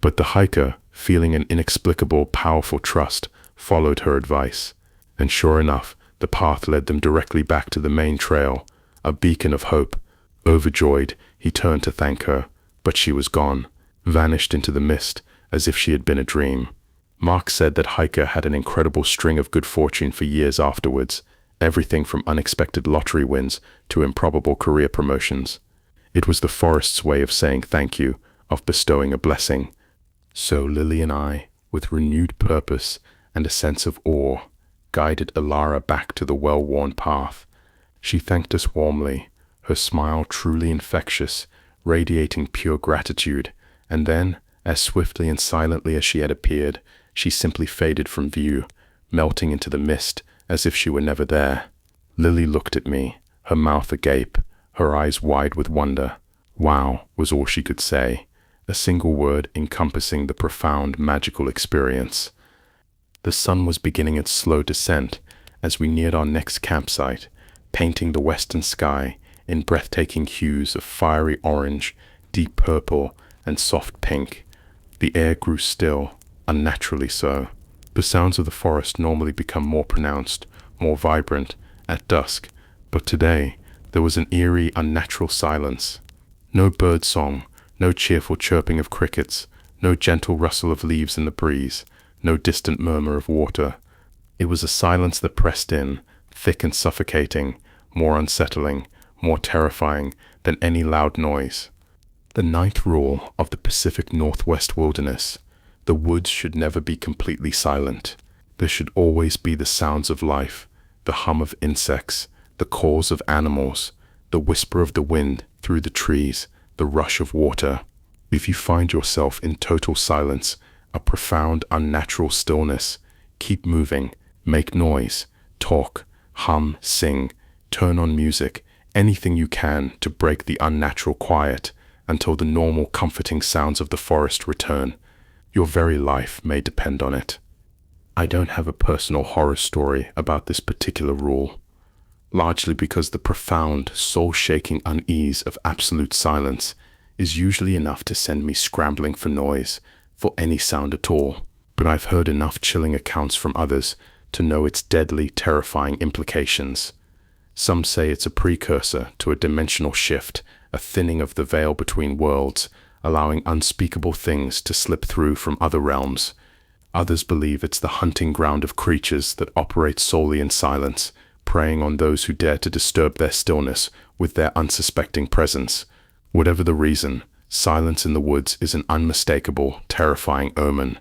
But the hiker, feeling an inexplicable, powerful trust, followed her advice. And sure enough, the path led them directly back to the main trail, a beacon of hope. Overjoyed, he turned to thank her, but she was gone, vanished into the mist as if she had been a dream. Mark said that hiker had an incredible string of good fortune for years afterwards, everything from unexpected lottery wins to improbable career promotions. It was the forest's way of saying thank you, of bestowing a blessing. So Lily and I, with renewed purpose and a sense of awe, guided Alara back to the well-worn path. She thanked us warmly, her smile truly infectious, radiating pure gratitude, and then, as swiftly and silently as she had appeared, she simply faded from view, melting into the mist as if she were never there. Lily looked at me, her mouth agape, her eyes wide with wonder. "Wow," was all she could say, a single word encompassing the profound magical experience. The sun was beginning its slow descent as we neared our next campsite, painting the western sky in breathtaking hues of fiery orange, deep purple, and soft pink. The air grew still, unnaturally so. The sounds of the forest normally become more pronounced, more vibrant, at dusk, but today there was an eerie, unnatural silence. No bird song, no cheerful chirping of crickets, no gentle rustle of leaves in the breeze, no distant murmur of water. It was a silence that pressed in, thick and suffocating, more unsettling, more terrifying than any loud noise. The 9th rule of the Pacific Northwest wilderness: the woods should never be completely silent. There should always be the sounds of life, the hum of insects, the calls of animals, the whisper of the wind through the trees, the rush of water. If you find yourself in total silence, a profound, unnatural stillness, keep moving, make noise, talk, hum, sing, turn on music, anything you can to break the unnatural quiet until the normal, comforting sounds of the forest return. Your very life may depend on it. I don't have a personal horror story about this particular rule, largely because the profound, soul-shaking unease of absolute silence is usually enough to send me scrambling for noise, for any sound at all. But I've heard enough chilling accounts from others to know its deadly, terrifying implications. Some say it's a precursor to a dimensional shift, a thinning of the veil between worlds, allowing unspeakable things to slip through from other realms. Others believe it's the hunting ground of creatures that operate solely in silence, preying on those who dare to disturb their stillness with their unsuspecting presence. Whatever the reason, silence in the woods is an unmistakable, terrifying omen.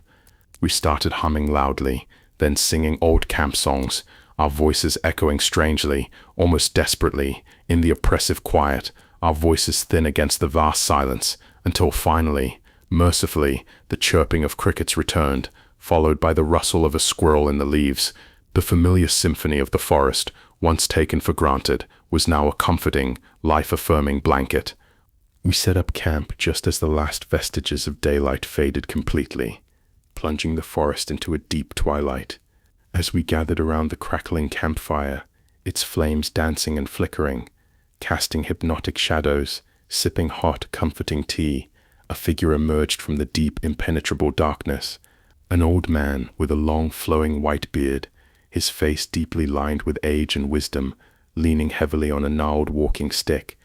We started humming loudly, then singing old camp songs, our voices echoing strangely, almost desperately, in the oppressive quiet, our voices thin against the vast silence, until finally, mercifully, the chirping of crickets returned, followed by the rustle of a squirrel in the leaves. The familiar symphony of the forest, once taken for granted, was now a comforting, life-affirming blanket. We set up camp just as the last vestiges of daylight faded completely, plunging the forest into a deep twilight. As we gathered around the crackling campfire, its flames dancing and flickering, casting hypnotic shadows, sipping hot, comforting tea, a figure emerged from the deep, impenetrable darkness. An old man with a long, flowing white beard, his face deeply lined with age and wisdom, leaning heavily on a gnarled walking stick.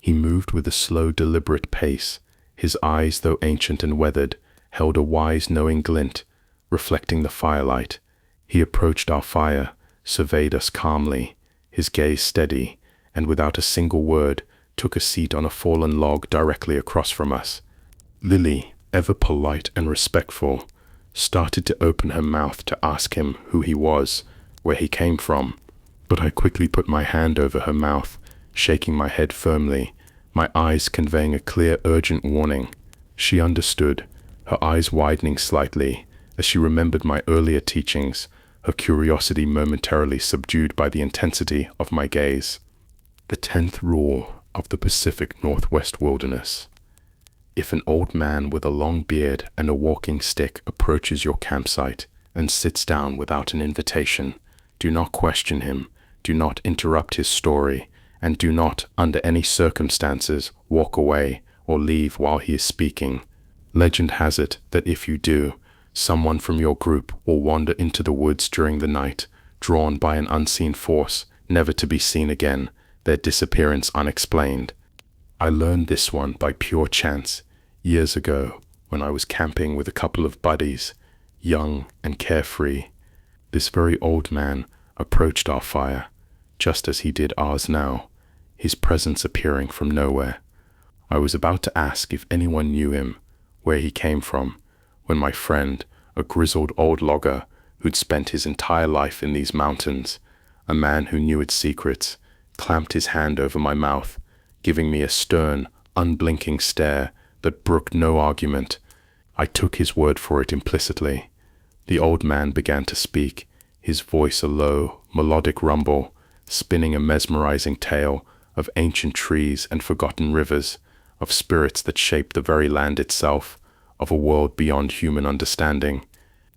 He moved with a slow, deliberate pace. His eyes, though ancient and weathered, held a wise, knowing glint, reflecting the firelight. He approached our fire, surveyed us calmly, his gaze steady, and without a single word, took a seat on a fallen log directly across from us. Lily, ever polite and respectful, started to open her mouth to ask him who he was, where he came from, but I quickly put my hand over her mouth, shaking my head firmly, my eyes conveying a clear, urgent warning. She understood, her eyes widening slightly as she remembered my earlier teachings, her curiosity momentarily subdued by the intensity of my gaze. The 10th rule of the Pacific Northwest Wilderness. If an old man with a long beard and a walking stick approaches your campsite and sits down without an invitation, do not question him, do not interrupt his story, and do not, under any circumstances, walk away or leave while he is speaking. Legend has it that if you do, someone from your group will wander into the woods during the night, drawn by an unseen force, never to be seen again, their disappearance unexplained. I learned this one by pure chance, years ago, when I was camping with a couple of buddies, young and carefree. This very old man approached our fire, just as he did ours now, his presence appearing from nowhere. I was about to ask if anyone knew him, where he came from, when my friend, a grizzled old logger who'd spent his entire life in these mountains, a man who knew its secrets, clamped his hand over my mouth, giving me a stern, unblinking stare that brooked no argument. I took his word for it implicitly. The old man began to speak, his voice a low, melodic rumble, spinning a mesmerizing tale of ancient trees and forgotten rivers, of spirits that shaped the very land itself, of a world beyond human understanding.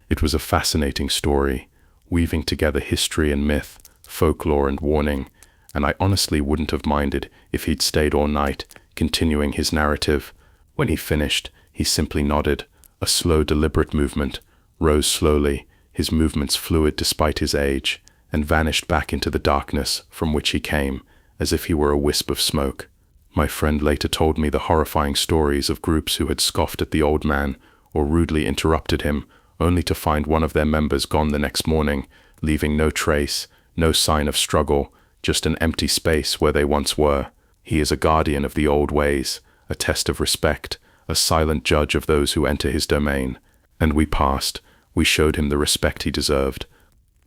It was a fascinating story, weaving together history and myth, folklore and warning, and I honestly wouldn't have minded if he'd stayed all night, continuing his narrative. When he finished, he simply nodded, a slow, deliberate movement, rose slowly, his movements fluid despite his age, and vanished back into the darkness from which he came, as if he were a wisp of smoke. My friend later told me the horrifying stories of groups who had scoffed at the old man or rudely interrupted him, only to find one of their members gone the next morning, leaving no trace, no sign of struggle, just an empty space where they once were. He is a guardian of the old ways, a test of respect, a silent judge of those who enter his domain. And we passed. We showed him the respect he deserved.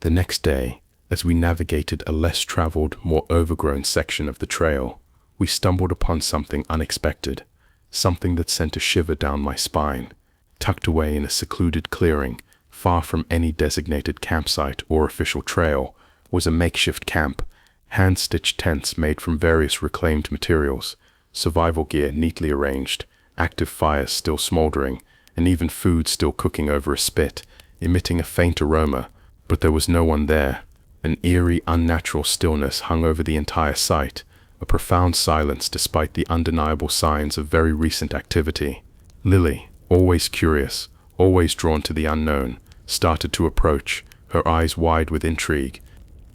The next day, as we navigated a less traveled, more overgrown section of the trail, we stumbled upon something unexpected, something that sent a shiver down my spine. Tucked away in a secluded clearing, far from any designated campsite or official trail, was a makeshift camp, hand-stitched tents made from various reclaimed materials, survival gear neatly arranged, active fires still smoldering, and even food still cooking over a spit, emitting a faint aroma, but there was no one there. An eerie, unnatural stillness hung over the entire site, a profound silence despite the undeniable signs of very recent activity. Lily, always curious, always drawn to the unknown, started to approach, her eyes wide with intrigue.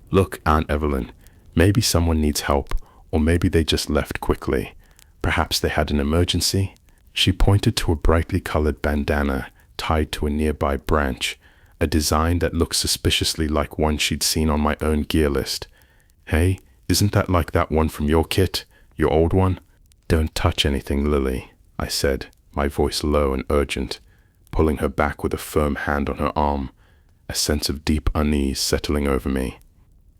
"Look, Aunt Evelyn, maybe someone needs help, or maybe they just left quickly. Perhaps they had an emergency." She pointed to a brightly colored bandana tied to a nearby branch, a design that looked suspiciously like one she'd seen on my own gear list. "Hey, isn't that like that one from your kit? Your old one?" "Don't touch anything, Lily," I said, my voice low and urgent, pulling her back with a firm hand on her arm, a sense of deep unease settling over me.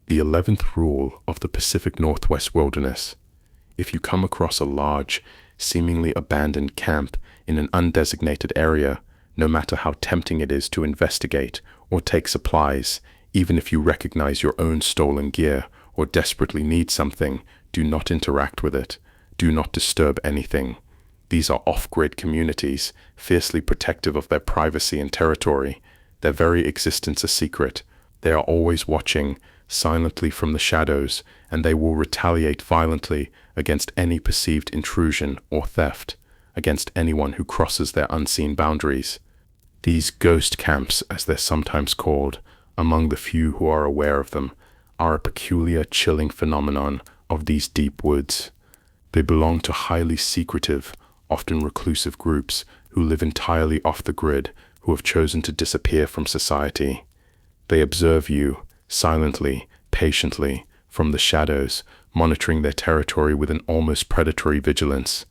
The 11th rule of the Pacific Northwest wilderness: if you come across a large, seemingly abandoned camp in an undesignated area, no matter how tempting it is to investigate or take supplies, even if you recognize your own stolen gear or desperately need something, do not interact with it. Do not disturb anything. These are off-grid communities, fiercely protective of their privacy and territory, their very existence a secret. They are always watching, silently from the shadows, and they will retaliate violently against any perceived intrusion or theft, against anyone who crosses their unseen boundaries. These ghost camps, as they're sometimes called, among the few who are aware of them, are a peculiar, chilling phenomenon of these deep woods. They belong to highly secretive, often reclusive groups who live entirely off the grid, who have chosen to disappear from society. They observe you, silently, patiently, from the shadows, monitoring their territory with an almost predatory vigilance.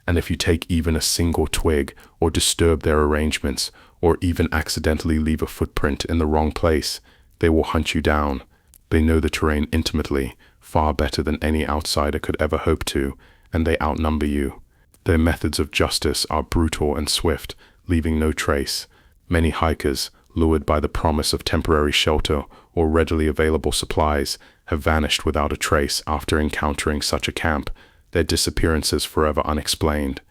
And if you take even a single twig, or disturb their arrangements, or even accidentally leave a footprint in the wrong place, they will hunt you down. They know the terrain intimately, far better than any outsider could ever hope to, and they outnumber you. Their methods of justice are brutal and swift, leaving no trace. Many hikers, lured by the promise of temporary shelter or readily available supplies, have vanished without a trace after encountering such a camp, their disappearances forever unexplained.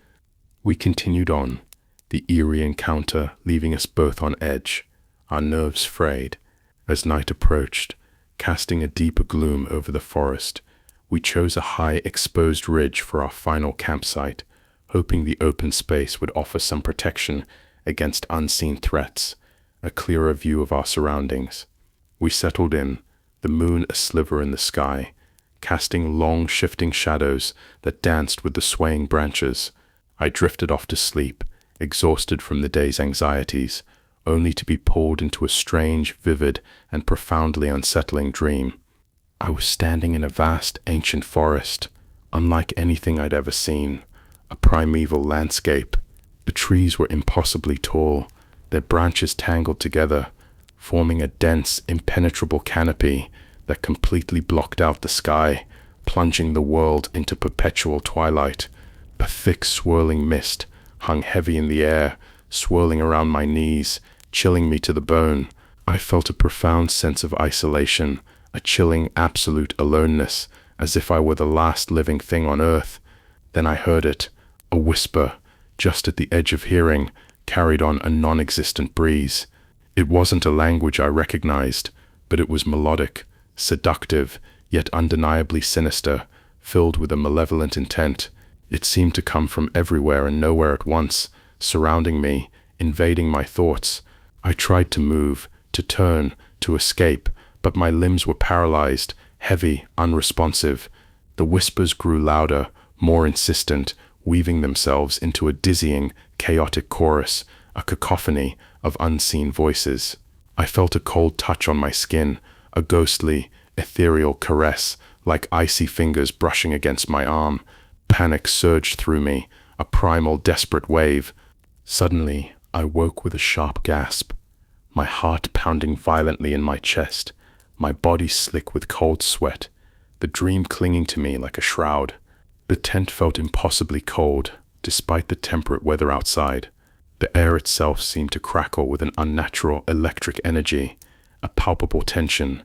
We continued on, the eerie encounter leaving us both on edge, our nerves frayed. As night approached, casting a deeper gloom over the forest, we chose a high, exposed ridge for our final campsite, hoping the open space would offer some protection against unseen threats, a clearer view of our surroundings. We settled in, the moon a sliver in the sky, casting long, shifting shadows that danced with the swaying branches. I drifted off to sleep, exhausted from the day's anxieties, only to be pulled into a strange, vivid, and profoundly unsettling dream. I was standing in a vast, ancient forest, unlike anything I'd ever seen, a primeval landscape. The trees were impossibly tall, their branches tangled together, forming a dense, impenetrable canopy that completely blocked out the sky, plunging the world into perpetual twilight. A thick, swirling mist hung heavy in the air, swirling around my knees, chilling me to the bone. I felt a profound sense of isolation, a chilling, absolute aloneness, as if I were the last living thing on earth. Then I heard it, a whisper, just at the edge of hearing, carried on a non-existent breeze. It wasn't a language I recognized, but it was melodic, seductive, yet undeniably sinister, filled with a malevolent intent. It seemed to come from everywhere and nowhere at once, surrounding me, invading my thoughts. I tried to move, to turn, to escape, but my limbs were paralyzed, heavy, unresponsive. The whispers grew louder, more insistent, weaving themselves into a dizzying, chaotic chorus, a cacophony of unseen voices. I felt a cold touch on my skin, a ghostly, ethereal caress, like icy fingers brushing against my arm. Panic surged through me, a primal, desperate wave. Suddenly, I woke with a sharp gasp, my heart pounding violently in my chest, my body slick with cold sweat, the dream clinging to me like a shroud. The tent felt impossibly cold, despite the temperate weather outside. The air itself seemed to crackle with an unnatural electric energy, a palpable tension.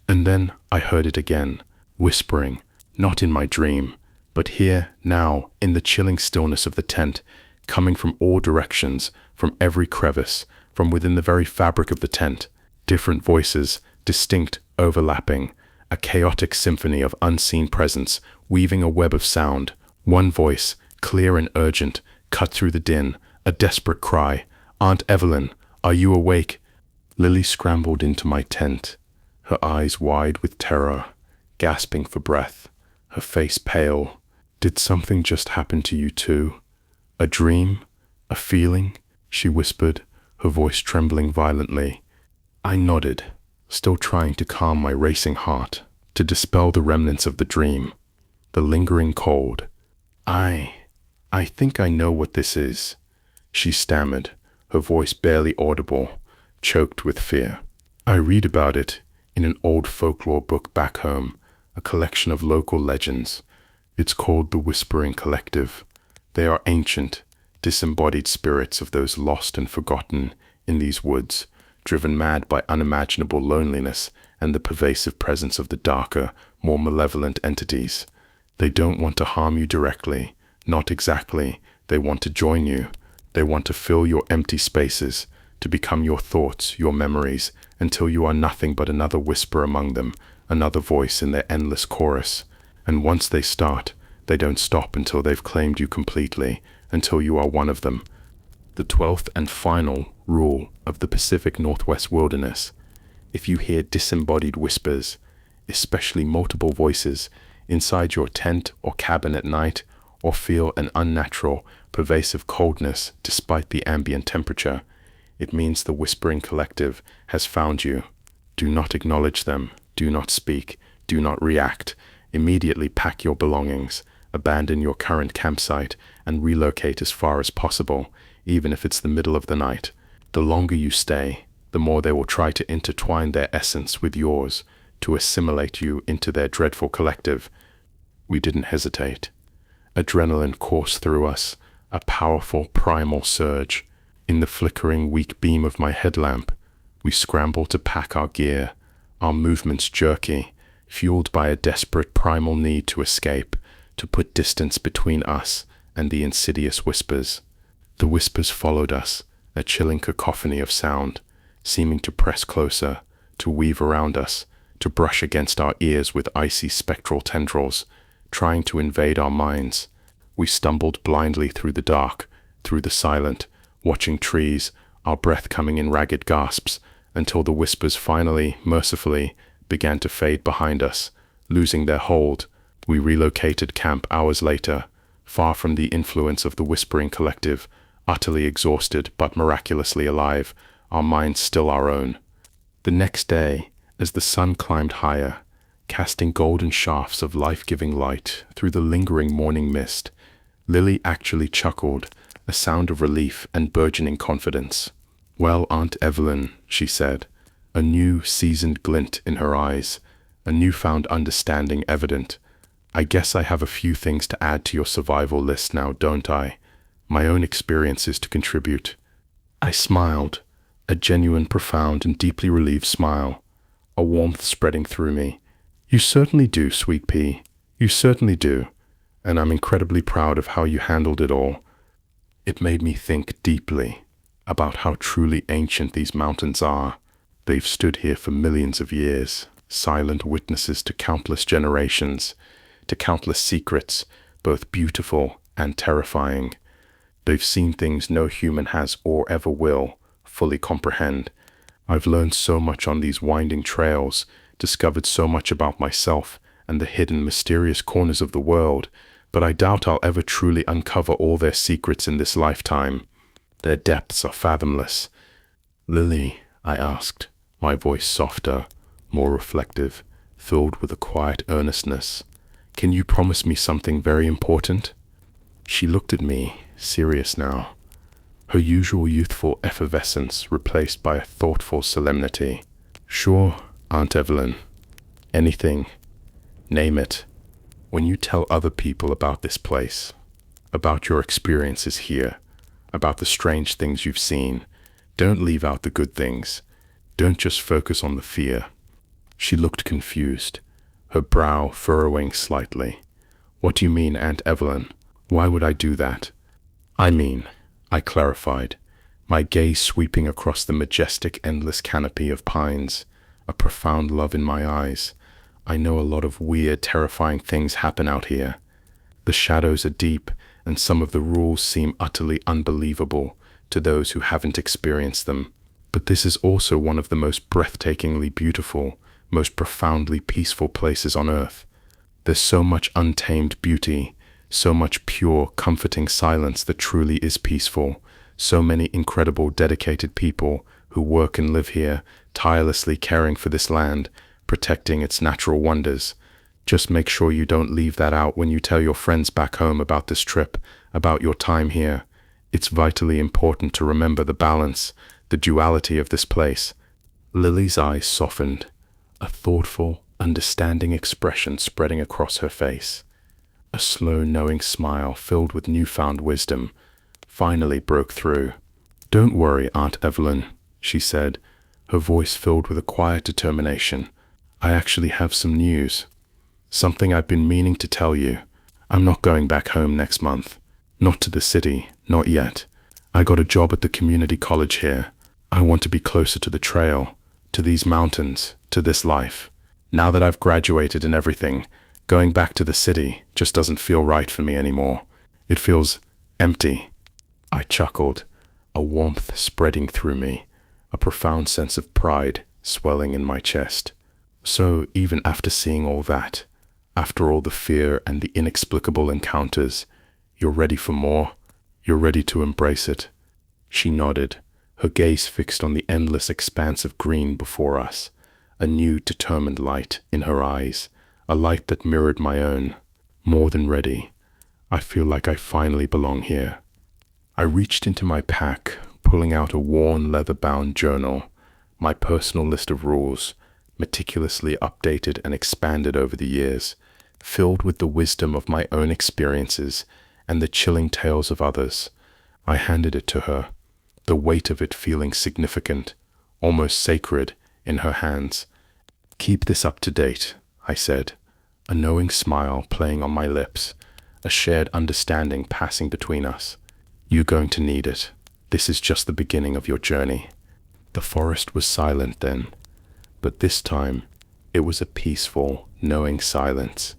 And then I heard it again, whispering, not in my dream, but here, now, in the chilling stillness of the tent, coming from all directions, from every crevice, from within the very fabric of the tent. Different voices, distinct, overlapping, a chaotic symphony of unseen presence, weaving a web of sound. One voice, clear and urgent, cut through the din, a desperate cry. "Aunt Evelyn, are you awake?" Lily scrambled into my tent, her eyes wide with terror, gasping for breath, her face pale. "Did something just happen to you too? A dream? A feeling?" she whispered, her voice trembling violently. I nodded, still trying to calm my racing heart, to dispel the remnants of the dream, the lingering cold. I think I know what this is," she stammered, her voice barely audible, choked with fear. "I read about it in an old folklore book back home, a collection of local legends. It's called the Whispering Collective. They are ancient, disembodied spirits of those lost and forgotten in these woods, driven mad by unimaginable loneliness and the pervasive presence of the darker, more malevolent entities. They don't want to harm you directly, not exactly. They want to join you. They want to fill your empty spaces, to become your thoughts, your memories, until you are nothing but another whisper among them, another voice in their endless chorus. And once they start, they don't stop until they've claimed you completely, until you are one of them. The 12th and final rule of the Pacific Northwest Wilderness: if you hear disembodied whispers, especially multiple voices, inside your tent or cabin at night, or feel an unnatural, pervasive coldness despite the ambient temperature, it means the Whispering Collective has found you. Do not acknowledge them, do not speak, do not react. Immediately pack your belongings, abandon your current campsite, and relocate as far as possible, even if it's the middle of the night. The longer you stay, the more they will try to intertwine their essence with yours, to assimilate you into their dreadful collective. We didn't hesitate. Adrenaline coursed through us, a powerful primal surge. In the flickering weak beam of my headlamp, we scrambled to pack our gear, our movements jerky, fueled by a desperate primal need to escape, to put distance between us and the insidious whispers. The whispers followed us, a chilling cacophony of sound, seeming to press closer, to weave around us, to brush against our ears with icy spectral tendrils, trying to invade our minds. We stumbled blindly through the dark, through the silent, watching trees, our breath coming in ragged gasps, until the whispers finally, mercifully, began to fade behind us, losing their hold. We relocated camp hours later, far from the influence of the Whispering Collective, utterly exhausted but miraculously alive, our minds still our own. The next day, as the sun climbed higher, casting golden shafts of life-giving light through the lingering morning mist, Lily actually chuckled, a sound of relief and burgeoning confidence. "Well, Aunt Evelyn," she said, a new, seasoned glint in her eyes, a newfound understanding evident, "I guess I have a few things to add to your survival list now, don't I? My own experiences to contribute." I smiled, a genuine, profound, and deeply relieved smile, a warmth spreading through me. "You certainly do, Sweet Pea. You certainly do. And I'm incredibly proud of how you handled it all." It made me think deeply about how truly ancient these mountains are. They've stood here for millions of years, silent witnesses to countless generations, to countless secrets, both beautiful and terrifying. They've seen things no human has or ever will fully comprehend. I've learned so much on these winding trails, discovered so much about myself and the hidden, mysterious corners of the world, but I doubt I'll ever truly uncover all their secrets in this lifetime. Their depths are fathomless. "Lily," I asked, my voice softer, more reflective, filled with a quiet earnestness, "can you promise me something very important?" She looked at me, serious now, her usual youthful effervescence replaced by a thoughtful solemnity. "Sure, Aunt Evelyn. Anything. Name it. When you tell other people about this place, about your experiences here, about the strange things you've seen, don't leave out the good things. Don't just focus on the fear." She looked confused, her brow furrowing slightly. "What do you mean, Aunt Evelyn? Why would I do that?" "I mean," I clarified, my gaze sweeping across the majestic, endless canopy of pines, a profound love in my eyes. "I know a lot of weird, terrifying things happen out here. The shadows are deep, and some of the rules seem utterly unbelievable to those who haven't experienced them. But this is also one of the most breathtakingly beautiful, most profoundly peaceful places on earth. There's so much untamed beauty, so much pure, comforting silence that truly is peaceful, so many incredible, dedicated people who work and live here, tirelessly caring for this land, protecting its natural wonders. Just make sure you don't leave that out when you tell your friends back home about this trip, about your time here. It's vitally important to remember the balance, the duality of this place. Lily's eyes softened, a thoughtful, understanding expression spreading across her face. A slow, knowing smile filled with newfound wisdom finally broke through. "Don't worry, Aunt Evelyn," she said, her voice filled with a quiet determination. "I actually have some news. Something I've been meaning to tell you. I'm not going back home next month. Not to the city, not yet. I got a job at the community college here. I want to be closer to the trail, to these mountains, to this life. Now that I've graduated and everything, going back to the city just doesn't feel right for me anymore. It feels empty." I chuckled, a warmth spreading through me, a profound sense of pride swelling in my chest. "So even after seeing all that, after all the fear and the inexplicable encounters, you're ready for more? You're ready to embrace it?" She nodded, her gaze fixed on the endless expanse of green before us, a new determined light in her eyes, a light that mirrored my own. "More than ready. I feel like I finally belong here." I reached into my pack, pulling out a worn leather-bound journal, my personal list of rules, meticulously updated and expanded over the years, filled with the wisdom of my own experiences and the chilling tales of others. I handed it to her, the weight of it feeling significant, almost sacred, in her hands. "Keep this up to date," I said, a knowing smile playing on my lips, a shared understanding passing between us. "You're going to need it. This is just the beginning of your journey." The forest was silent then, but this time it was a peaceful, knowing silence,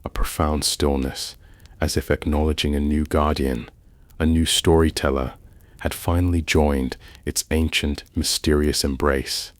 a profound stillness, as if acknowledging a new guardian, a new storyteller, had finally joined its ancient, mysterious embrace.